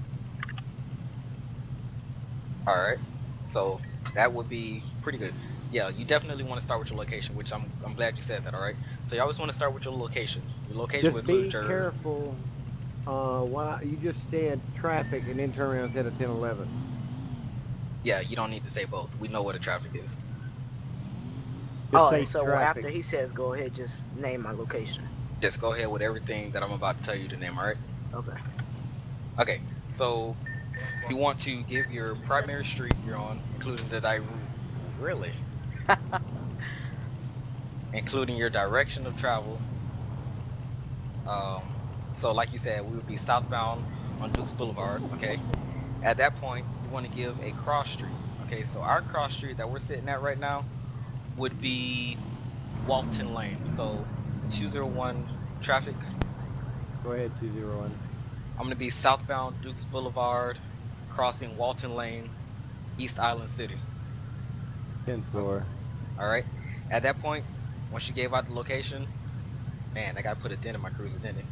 Alright, so that would be pretty good. Yeah, you definitely want to start with your location, which I'm glad you said that, alright? So you always want to start with your location. Your location Just would be include your... careful. Why you just said traffic and then turn around and said a 1011. Yeah, you don't need to say both. We know what a traffic is. Just Oh, say and so traffic. after he says go ahead, just name my location. Just go ahead with everything that I'm about to tell you to name, alright? Okay. Okay, so you want to give your primary street you're on, including the really? Including your direction of travel. So like you said, we would be southbound on Dukes Boulevard, okay? At that point, you want to give a cross street. Okay, so our cross street that we're sitting at right now would be Walton Lane. So 201 traffic. Go ahead, 201. I'm gonna be southbound Dukes Boulevard, crossing Walton Lane, East Island City. 10th floor. All right. At that point, once you gave out the location, man, I gotta put a dent in my cruiser, didn't it?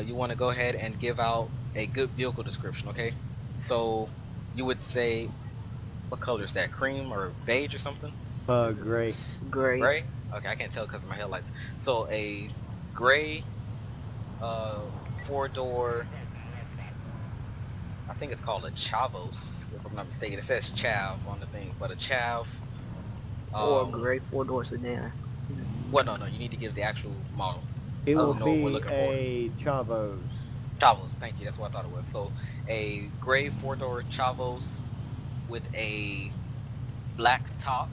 You want to go ahead and give out a good vehicle description, okay? So you would say, what color is that? Cream or beige or something? Gray. Gray. Gray? Okay, I can't tell because of my headlights. So a gray, 4-door. I think it's called a Chavos, if I'm not mistaken. It says Chav on the thing, but a Chav. Or gray 4-door sedan. Well, no, you need to give the actual model. It So will we know what we're be looking for. a Chavos. Chavos, thank you. That's what I thought it was. So a gray 4-door Chavos with a black top,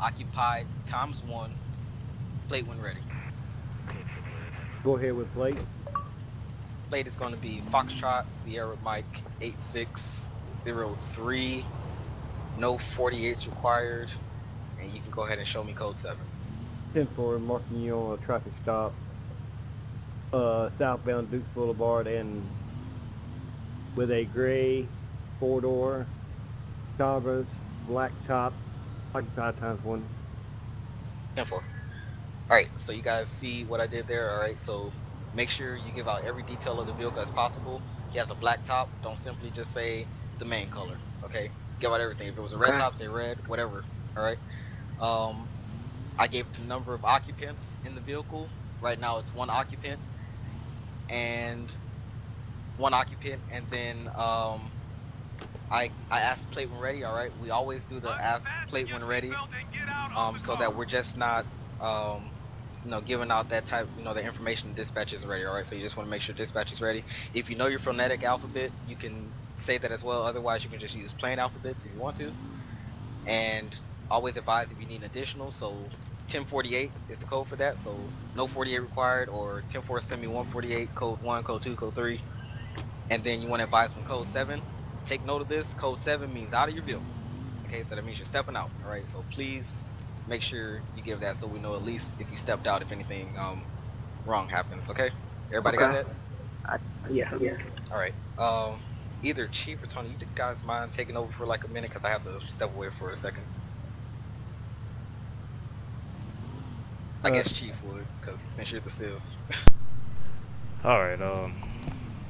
occupied ×1, plate when ready. Go ahead with plate. Plate is going to be Foxtrot Sierra Mike 8603. No 48s required, and you can go ahead and show me code 7. 10th floor, marking you on a traffic stop. Southbound Dukes Boulevard, and with a gray 4-door Chavos, black top, occupied ×1. 10-4. Alright, so you guys see what I did there? Alright, so make sure you give out every detail of the vehicle as possible. He has a black top. Don't simply just say the main color, okay? Give out everything. If it was a red top, say red, whatever, alright? I gave the number of occupants in the vehicle. Right now it's one occupant, and then I asked plate when ready. All right, we always do the ask plate when ready, so that we're just not giving out that type, the information dispatch isn't ready. All right, so you just want to make sure dispatch is ready. If you know your phonetic alphabet, you can say that as well. Otherwise, you can just use plain alphabets if you want to. And always advise if you need additional. So 1048 is the code for that. So no 48 required, or 10-4 send me 148, code 1, code 2, code 3. And then you want to advise from code 7. Take note of this. Code 7 means out of your vehicle. Okay, so that means you're stepping out. All right, so please make sure you give that so we know at least if you stepped out, if anything wrong happens. Okay, everybody got that? Yeah. All right. Either Chief or Tony, you guys mind taking over for like a minute, because I have to step away for a second. I guess Chief would, because since you're the Civ. Alright,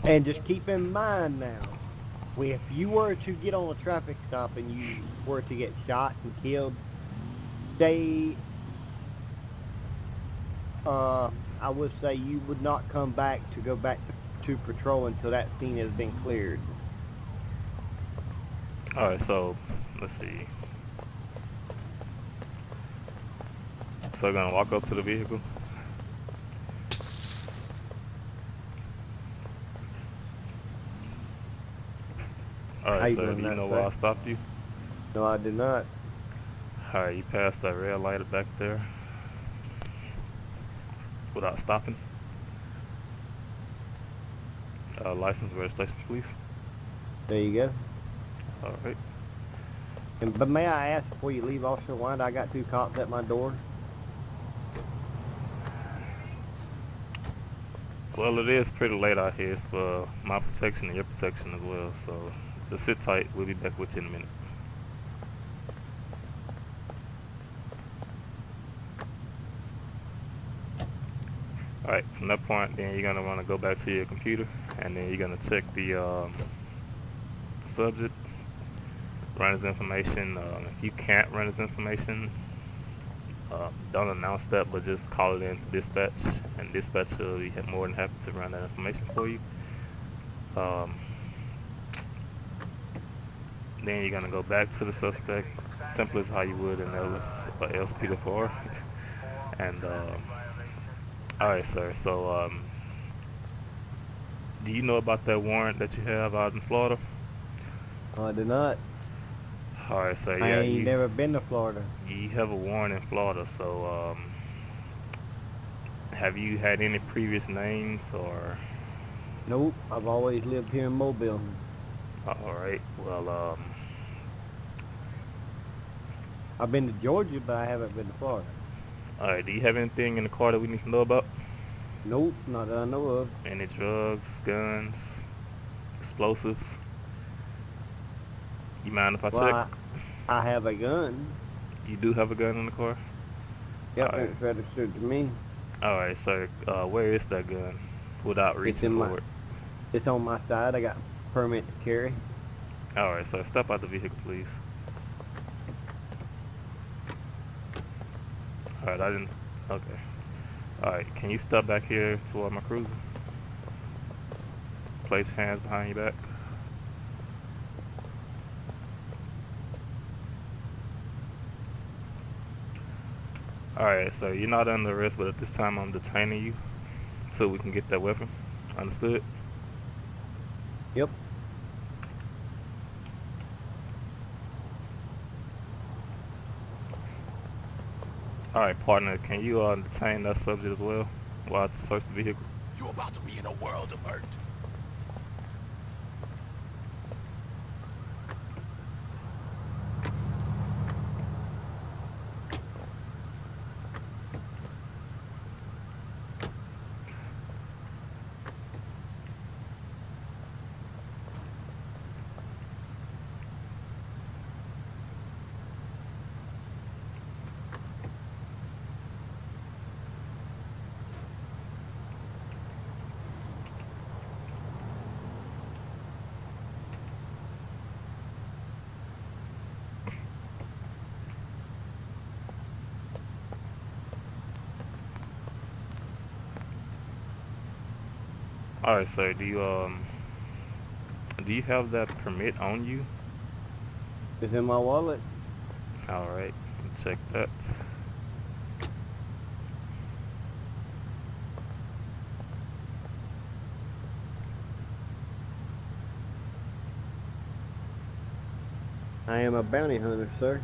And just keep in mind now, if you were to get on a traffic stop and you were to get shot and killed, I would say you would not come back to go back to patrol until that scene has been cleared. alright, so, let's see. So I'm gonna walk up to the vehicle. Alright, so do you know why I stopped you? No, I did not. Alright, you passed that red light back there without stopping. License, registration, please. There you go. Alright. But may I ask before you leave, officer, why I got 2 cops at my door? Well, it is pretty late out here. It's for my protection and your protection as well. So just sit tight. We'll be back with you in a minute. Alright, from that point, then you're going to want to go back to your computer, and then you're going to check the subject, run his information. If you can't run his information, don't announce that, but just call it in to dispatch, and dispatch will be more than happy to run that information for you. Then you're going to go back to the suspect, simple as how you would in LSP4. And alright, sir, so do you know about that warrant that you have out in Florida? No, I did not. Alright, so yeah, I ain't never been to Florida. You have a warrant in Florida, so have you had any previous names or? Nope, I've always lived here in Mobile. All right. Well, I've been to Georgia, but I haven't been to Florida. all right. Do you have anything in the car that we need to know about? Nope, not that I know of. Any drugs, guns, explosives? You mind if I Well, check? I have a gun. You do have a gun in the car? Yep, Alright. it's registered to me. Alright, sir. Where is that gun? Without It's reaching in my. for it. It's on my side. I got permit to carry. Alright, sir. Step out the vehicle, please. Alright, I didn't. Okay. Alright, can you step back here toward my cruiser? Place your hands behind your back. Alright, so you're not under arrest, but at this time I'm detaining you so we can get that weapon. Understood? Yep. Alright, partner, can you detain that subject as well while I search the vehicle? You're about to be in a world of hurt. Alright, sir, do you have that permit on you? It's in my wallet. Alright, check that. I am a bounty hunter, sir.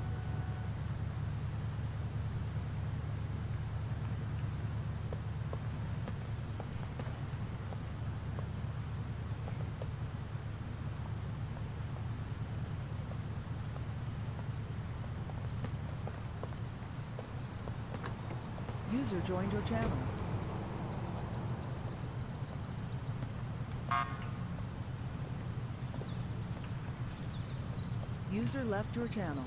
User joined your channel. User left your channel.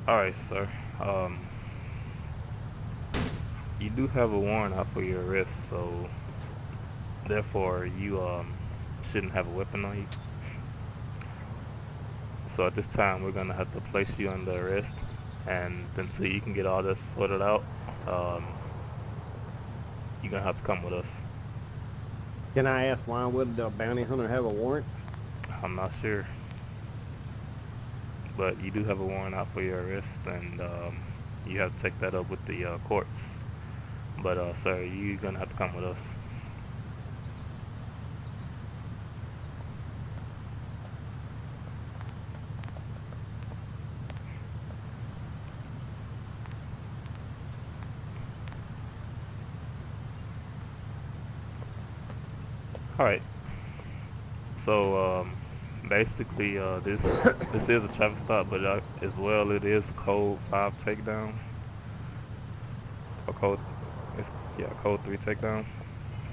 Alright, sir. You do have a warrant out for your arrest, so therefore you shouldn't have a weapon on you. So at this time we're gonna have to place you under arrest, and until you can get all this sorted out, you're gonna have to come with us. Can I ask why would the bounty hunter have a warrant? I'm not sure, but you do have a warrant out for your arrest, and you have to take that up with the courts. But sir, you're gonna have to come with us. Alright, so basically this is a traffic stop, but as well it is a code 5 takedown, or code 3 takedown.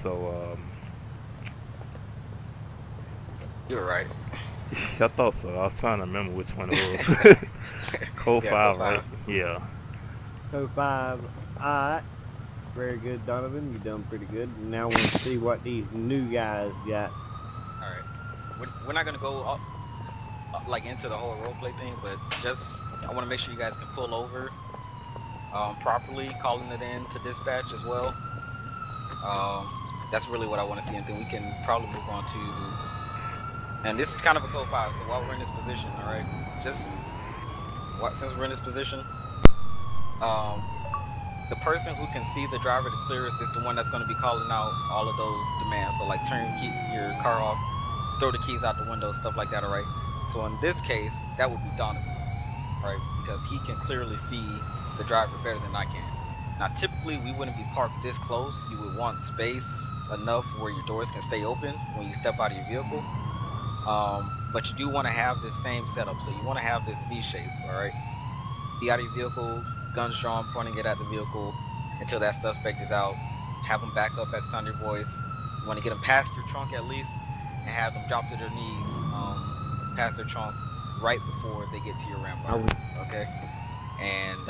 So You're right. I thought so. I was trying to remember which one it was. Code Yeah, 5, code right? 5. Yeah. Code 5. Alright. Very good, Donovan. You done pretty good. Now I want to see what these new guys got. All right. We're not gonna go up, like into the whole roleplay thing, but just I want to make sure you guys can pull over properly, calling it in to dispatch as well. That's really what I want to see, and then we can probably move on to. And this is kind of a code 5, so while we're in this position, all right, just since we're in this position, the person who can see the driver the clearest is the one that's going to be calling out all of those demands. So like keep your car off, throw the keys out the window, stuff like that, alright? So in this case, that would be Donovan, right? Because he can clearly see the driver better than I can. Now, typically, we wouldn't be parked this close. You would want space enough where your doors can stay open when you step out of your vehicle. But you do want to have this same setup. So you want to have this V shape, alright? Be out of your vehicle, guns drawn, pointing it at the vehicle until that suspect is out. Have them back up at the sound of your voice. You want to get them past your trunk at least, and have them drop to their knees, past their trunk, right before they get to your ramp bar. Okay? And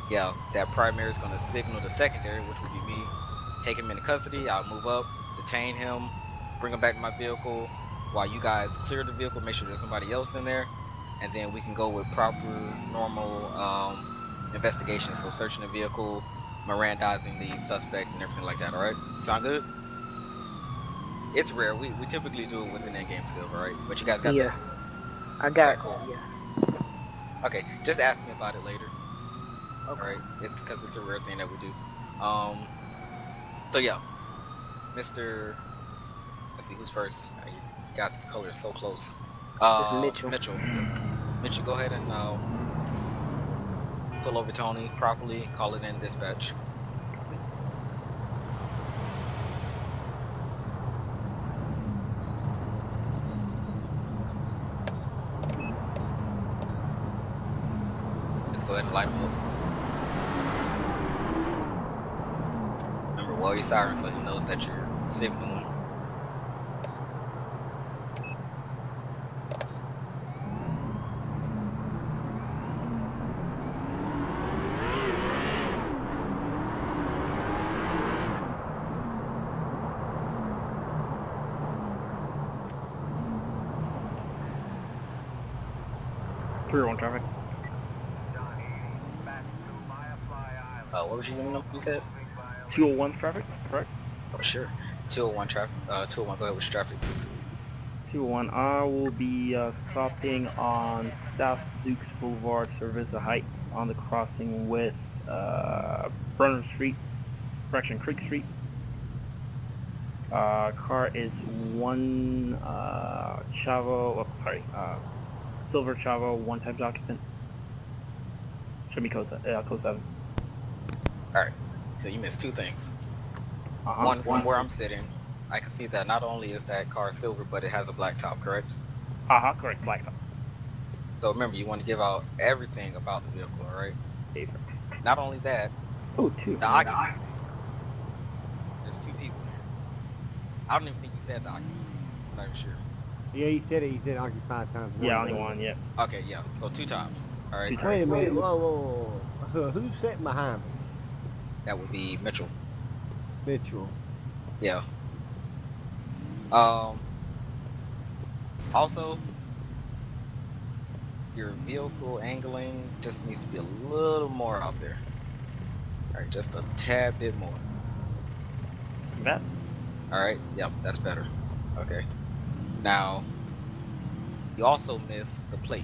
yeah, that primary is going to signal the secondary, which would be me. Take him into custody. I'll move up, detain him, bring him back to my vehicle while you guys clear the vehicle, make sure there's somebody else in there, and then we can go with proper, normal investigation. So searching the vehicle, Mirandizing the suspect, and everything like that. All right, sound good? It's rare. We typically do it with an in-game save, all right? But you guys got Yeah, that? I got. Alright, cool. Yeah. Okay, just ask me about it later. Okay. Alright, it's because it's a rare thing that we do. So yeah, Mr. Let's see who's first. You got this color so close. It's Mitchell. Mitchell, go ahead and pull over Tony properly. Call it in dispatch. Just go ahead and light him up. Remember, blow your siren so he knows that you're signaling. On traffic. What was your name? You said? 201 traffic, correct? Oh, sure. 201 traffic. 201. Go ahead with your traffic. 201. I will be stopping on South Dukes Boulevard, Cerveza Heights, on the crossing with Brenner Street, correction, Creek Street. Car is one Silver Chavo, one type occupant. Should be code 7. Alright, so you missed two things. Uh-huh. One where I'm sitting, I can see that not only is that car silver, but it has a black top, correct? Uh-huh, correct, black top. So remember, you want to give out everything about the vehicle, alright? Paper. Not only that, Oh, two. the occupancy. There's two people here. I don't even think you said the occupancy. I'm not even sure. Yeah, he said it. He said occupied times. Yeah, only one, yeah. Okay, yeah, so 2 times. Alright, Wait a minute. Whoa. Who's sitting behind me? that would be Mitchell. Mitchell. Yeah. Also, your vehicle angling just needs to be a little more out there. Alright, just a tad bit more. That? Alright, yep, that's better. Okay. Now, you also miss the plate,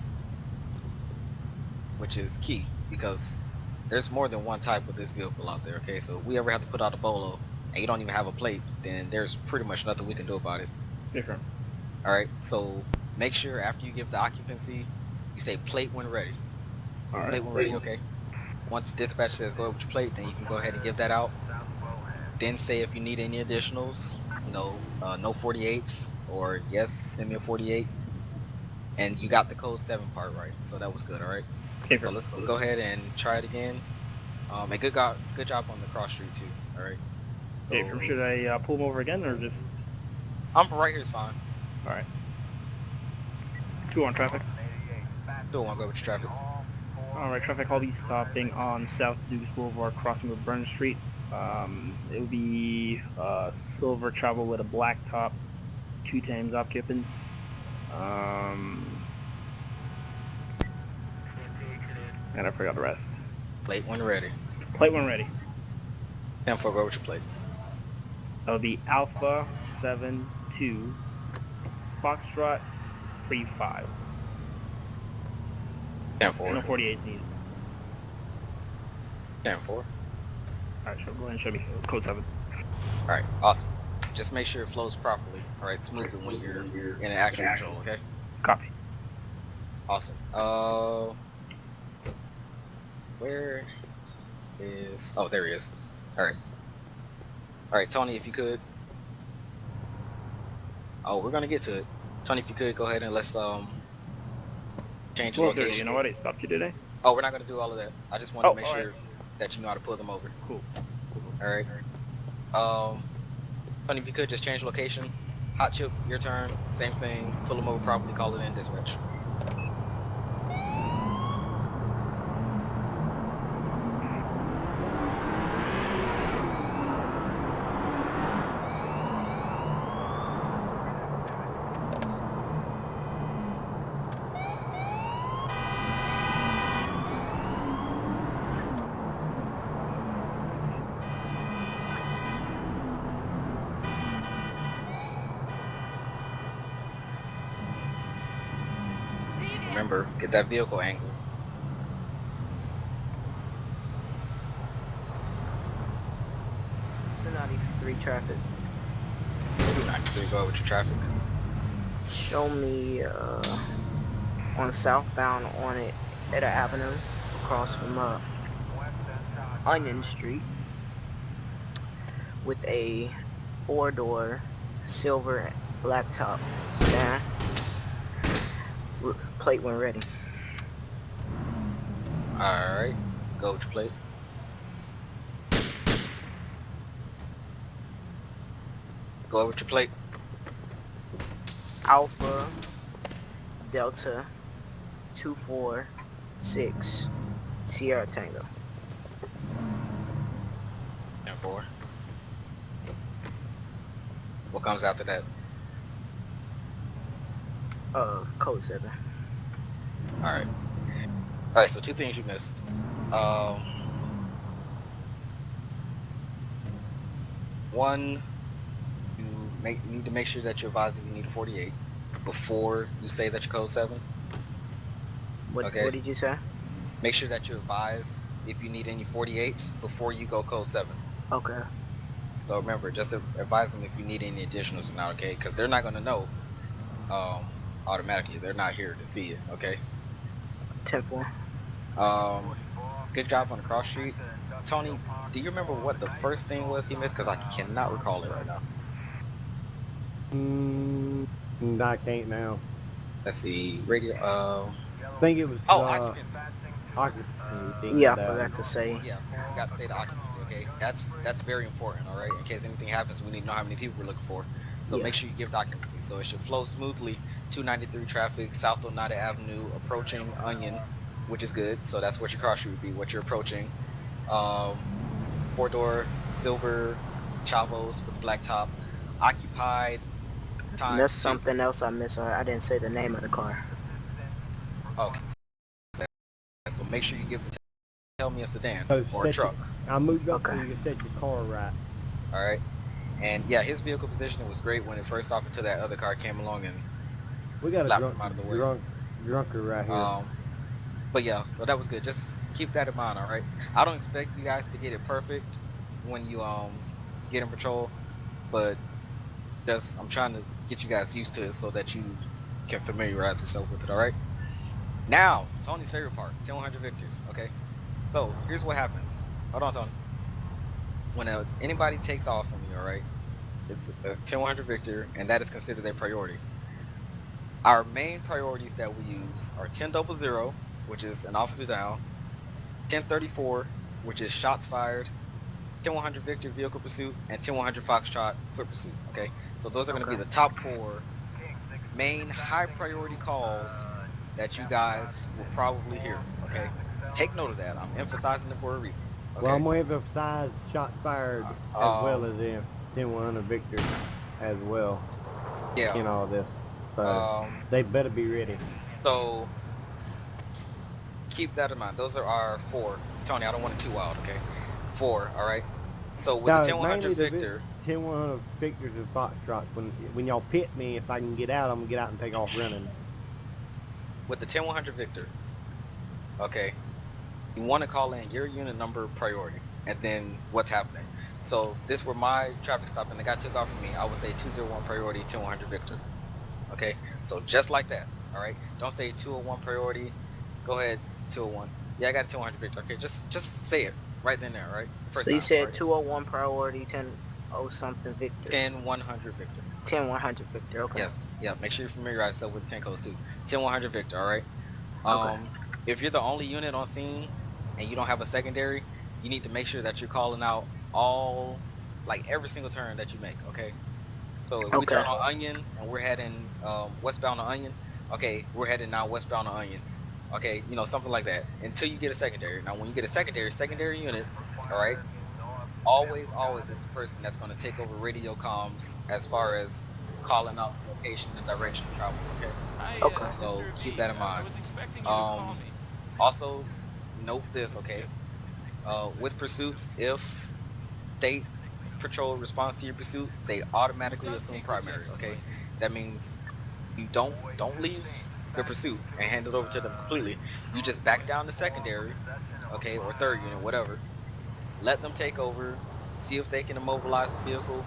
which is key, because there's more than one type of this vehicle out there, okay? So if we ever have to put out a bolo, and you don't even have a plate, then there's pretty much nothing we can do about it. Different. Alright, so make sure after you give the occupancy, you say plate when ready. Alright. Plate when ready, okay? Once dispatch says go ahead with your plate, then you can go ahead and give that out. Then say if you need any additionals, you know, no 48s, or yes, send me a 48. And you got the code 7 part right, so that was good, alright? So let's go ahead and try it again. And good job on the cross street too, alright? So, should I pull him over again, or just... Right here is fine. Alright. 2 on traffic. Still want to go with your traffic. Alright, traffic, I'll be stopping on South Dukes Boulevard, crossing with Brenner Street. It will be silver travel with a black top, 2 times occupants. And I forgot the rest. Plate when ready. Plate when ready. 10-4, go with your plate. That'll be Alpha 72 Foxtrot 35. 10-4. No 48s needed. 10-4. Alright, so go ahead and show me code 7. Alright, awesome. Just make sure it flows properly. all right, smoothly when you're in an actual patrol, okay? Copy. Awesome. Where is... Oh, there he is. All right. All right, Tony, if you could. Oh, we're gonna get to it. Tony, if you could, go ahead and let's change the Well, sir, location. you know what? It stopped you today. Oh, we're not gonna do all of that. I just want to make all sure that you know how to pull them over. Cool. All right. Tony, if you could just change location. Hot chip, your turn. Same thing. Pull them over properly. Call it in dispatch. Remember, get that vehicle angle. The 93 traffic. 293, go over to traffic. Show me on southbound on it at an avenue across from Onion Street with a 4-door silver blacktop sedan. Plate when ready. Alright, go with your plate. Go over with your plate. Alpha Delta 246 Sierra Tango. And 4. What comes after that? Code 7. Alright. Alright, so 2 things you missed. One, you need to make sure that you advise if you need a 48 before you say that you're code 7. What did you say? Make sure that you advise if you need any 48s before you go code 7. Okay. So remember, just advise them if you need any additionals or not, okay? Because they're not going to know automatically. They're not here to see it, okay? 10-4. Good job on the cross street. Tony, do you remember what the first thing was he missed? Because I cannot recall it right now. I can't now. Let's see. Radio, I think it was occupancy. occupancy. Yeah, I forgot to say. Yeah, forgot to say the occupancy, okay? That's very important, all right? In case anything happens, we need to know how many people we're looking for. So Yeah. make sure you give the occupancy. So it should flow smoothly. 293 traffic, South Oneida Avenue, approaching Onion, which is good. So that's what your cross street would be, what you're approaching. 4-door, silver, Chavos with black top, occupied. Time. That's something else I missed. I didn't say the name of the car. Okay. So make sure you tell me a sedan So or a truck. I moved up Okay. so you can set your car right. All right. And yeah, his vehicle positioning was great when it first stopped until that other car came along and We got a Lap drunk, him out of the way. drunker right here. But yeah, so that was good. Just keep that in mind, all right? I don't expect you guys to get it perfect when you get in patrol, but just I'm trying to get you guys used to it so that you can familiarize yourself with it, all right? Now, Tony's favorite part, 1,000 victors, okay? So here's what happens. Hold on, Tony. When anybody takes off from you, all right, it's a 1,000 victor, and that is considered their priority. Our main priorities that we use are 10-0, which is an officer down, 10-34, which is shots fired, 10-100 Victor vehicle pursuit, and 10-100 Foxtrot foot pursuit, okay? So those are going to be the top 4 main high priority calls that you guys will probably hear, okay? Take note of that. I'm emphasizing it for a reason, okay? Well, I'm going to emphasize shots fired as well as in 10-100 Victor as well Yeah. in all this. So they better be ready. So keep that in mind. Those are our 4. Tony, I don't want it too wild, okay? 4, all right? So with the 10-100 Victor... 10-100 Victors and Foxtrots. When y'all pit me, if I can get out, I'm going to get out and take off running. With the 10-100 Victor, okay, you want to call in your unit number priority. and then what's happening. So this where my traffic stop and the guy took off from me. I would say 201 priority, 10100 Victor. Okay, so just like that. All right, don't say 201 priority. Go ahead, 201. Yeah, I got 200 Victor. Okay, just say it right then there. All right, first So you time. said Right? 201 priority, 10 something Victor. 10100 Victor. 10100 Victor. Okay. Yes, yeah. Make sure you familiarize yourself with the 10 codes too. 10100 Victor. All right. Okay. If you're the only unit on scene and you don't have a secondary, you need to make sure that you're calling out all, like every single turn that you make. Okay. So if we Okay. turn on Onion and we're heading westbound to Onion, okay, we're heading now westbound to Onion. Okay, something like that until you get a secondary. Now, when you get a secondary unit, all right, always is the person that's going to take over radio comms as far as calling out the location and direction of travel. Okay, Okay. so Mr. keep V, that in I mind. was expecting you to call Um, me. also note this, okay, with pursuits, if state patrol responds to your pursuit, they automatically assume primary. Okay, that means you don't leave the pursuit and hand it over to them completely. You just back down to secondary, okay, or third unit, whatever. Let them take over, see if they can immobilize the vehicle,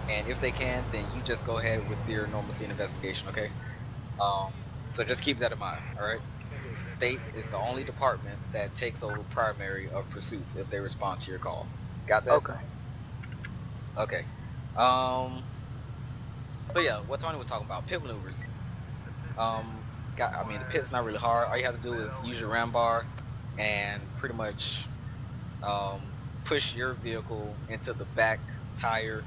and if they can, then you just go ahead with your normal scene investigation. Okay, um, so just keep that in mind. All right. State is the only department that takes over primary of pursuits if they respond to your call. Got that? Okay. Okay. So yeah, what Tony was talking about, pit maneuvers. The pit's not really hard. All you have to do is use your ram bar and pretty much push your vehicle into the back tire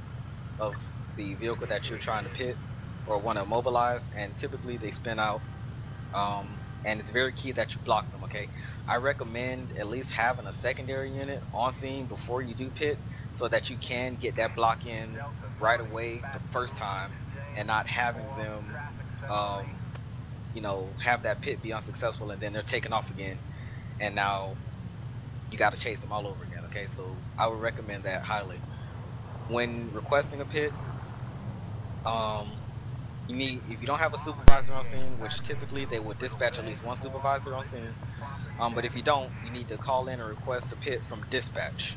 of the vehicle that you're trying to pit or want to immobilize, and typically they spin out. And it's very key that you block them. Okay, I recommend at least having a secondary unit on scene before you do pit, so that you can get that block in right away the first time, and not having them, have that pit be unsuccessful and then they're taking off again, and now you got to chase them all over again. Okay, so I would recommend that highly when requesting a pit. Um, if you don't have a supervisor on scene, which typically they would dispatch at least one supervisor on scene. But if you don't, you need to call in and request a pit from dispatch.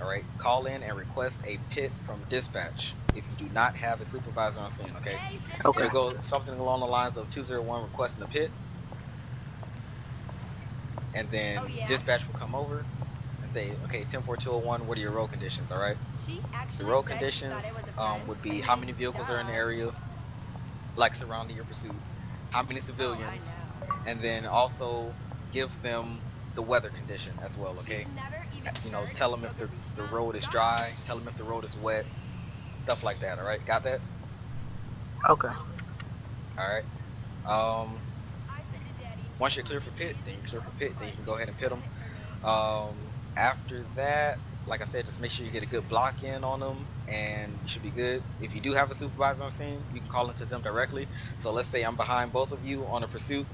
All right, call in and request a pit from dispatch if you do not have a supervisor on scene. Okay, Okay. it'll go something along the lines of 201 requesting a pit, and then dispatch will come over and say, okay, 104-201, what are your road conditions? All right, the road conditions would be how many vehicles are in the area, like surrounding your pursuit, how many civilians, and then also give them the weather condition as well. Okay, tell them if the road is dry, tell them if the road is wet, stuff like that. All right, got that? Okay. All right. Once you're clear for pit, then you can go ahead and pit them. After that, like I said, just make sure you get a good block in on them, and you should be good. If you do have a supervisor on scene, you can call into them directly. So let's say I'm behind both of you on a pursuit,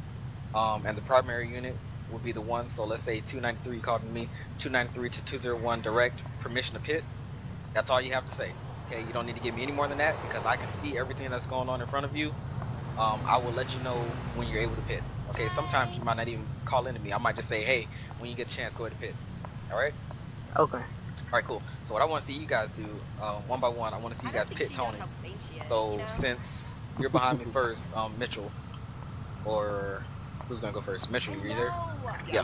and the primary unit would be the one. So let's say 293 called me, 293 to 201 direct, permission to pit. That's all you have to say. Okay, you don't need to give me any more than that because I can see everything that's going on in front of you. I will let you know when you're able to pit. Okay, sometimes you might not even call into me. I might just say, hey, when you get a chance, go ahead and pit. All right? Okay. All right, cool. So what I want to see you guys do, one by one, I want to see you guys pit Tony. So since you're behind me first, Mitchell, or who's gonna go first? Mitchell, you're there? Yeah.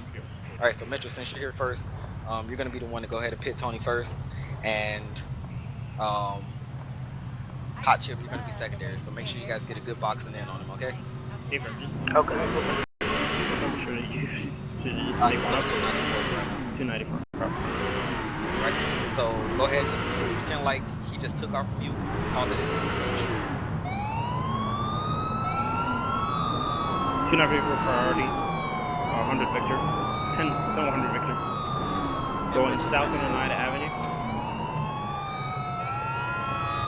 All right, so Mitchell, since you're here first, you're gonna be the one to go ahead and pit Tony first, and Hot Chip, you're gonna be secondary. So make sure you guys get a good boxing in on him, okay? Hey, bro, just Okay. I'm sure that you should just I take just one love up 294 right now. 294. Proper. Right? So go ahead, just pretend like he just took off from you. Call it in. 294 priority. 100 Victor. 100 Victor. Going south on Oneida Avenue.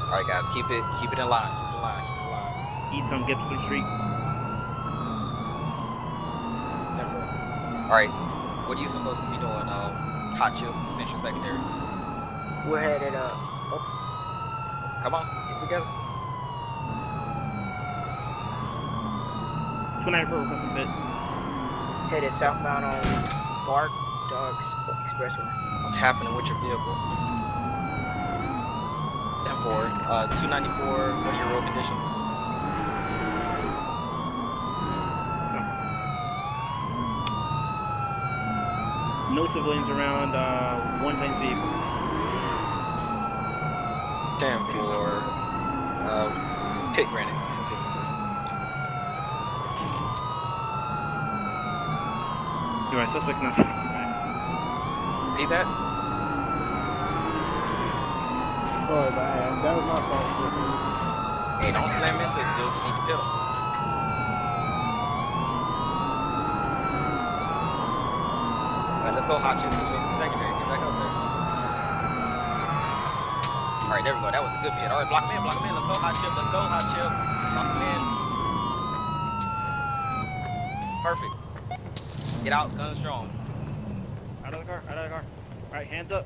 All right, guys, keep it in line. Keep it in line. Keep it in line. East on Gibson Street. All right, what are you supposed to be doing, Hot Chip, Central Secondary? We're headed Come on, get together. 294 requesting pit. headed southbound on Bark Dogs Expressway. What's happening with your vehicle? 10-4. 294. What are your road conditions? No civilians around. One tank vehicle. 10-4. Pit granted. Continue. You're right. Suspect not. Need that? Sorry about that. That was my fault. Hey, don't slam into it, dude. You need to pedal. Alright, let's go hot chip. Secondary. Get back up there. Alright, there we go. That was a good pit. Alright, block him in. Let's go hot chip. Let's go hot chip. Block him in. Perfect. Get out, gun strong. Out of the car. Alright, hands up.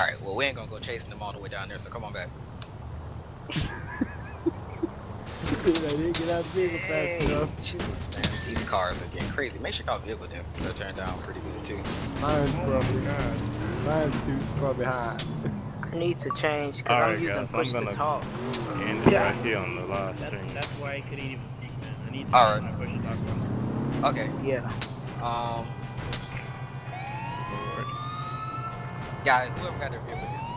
Alright, well we ain't gonna go chasing them all the way down there, so come on back. I didn't get out of the vehicle fast enough. Jesus, man, these cars are getting crazy. Make sure y'all vehicle density are turned down pretty good too. Mine's probably high. I need to change because Alright, I'm using guys, push I'm to gonna talk. end it right here on the live stream. That's why I couldn't even speak, man. I need to Alright. my push to talk button. Okay. Yeah. Yeah, whoever got their vehicle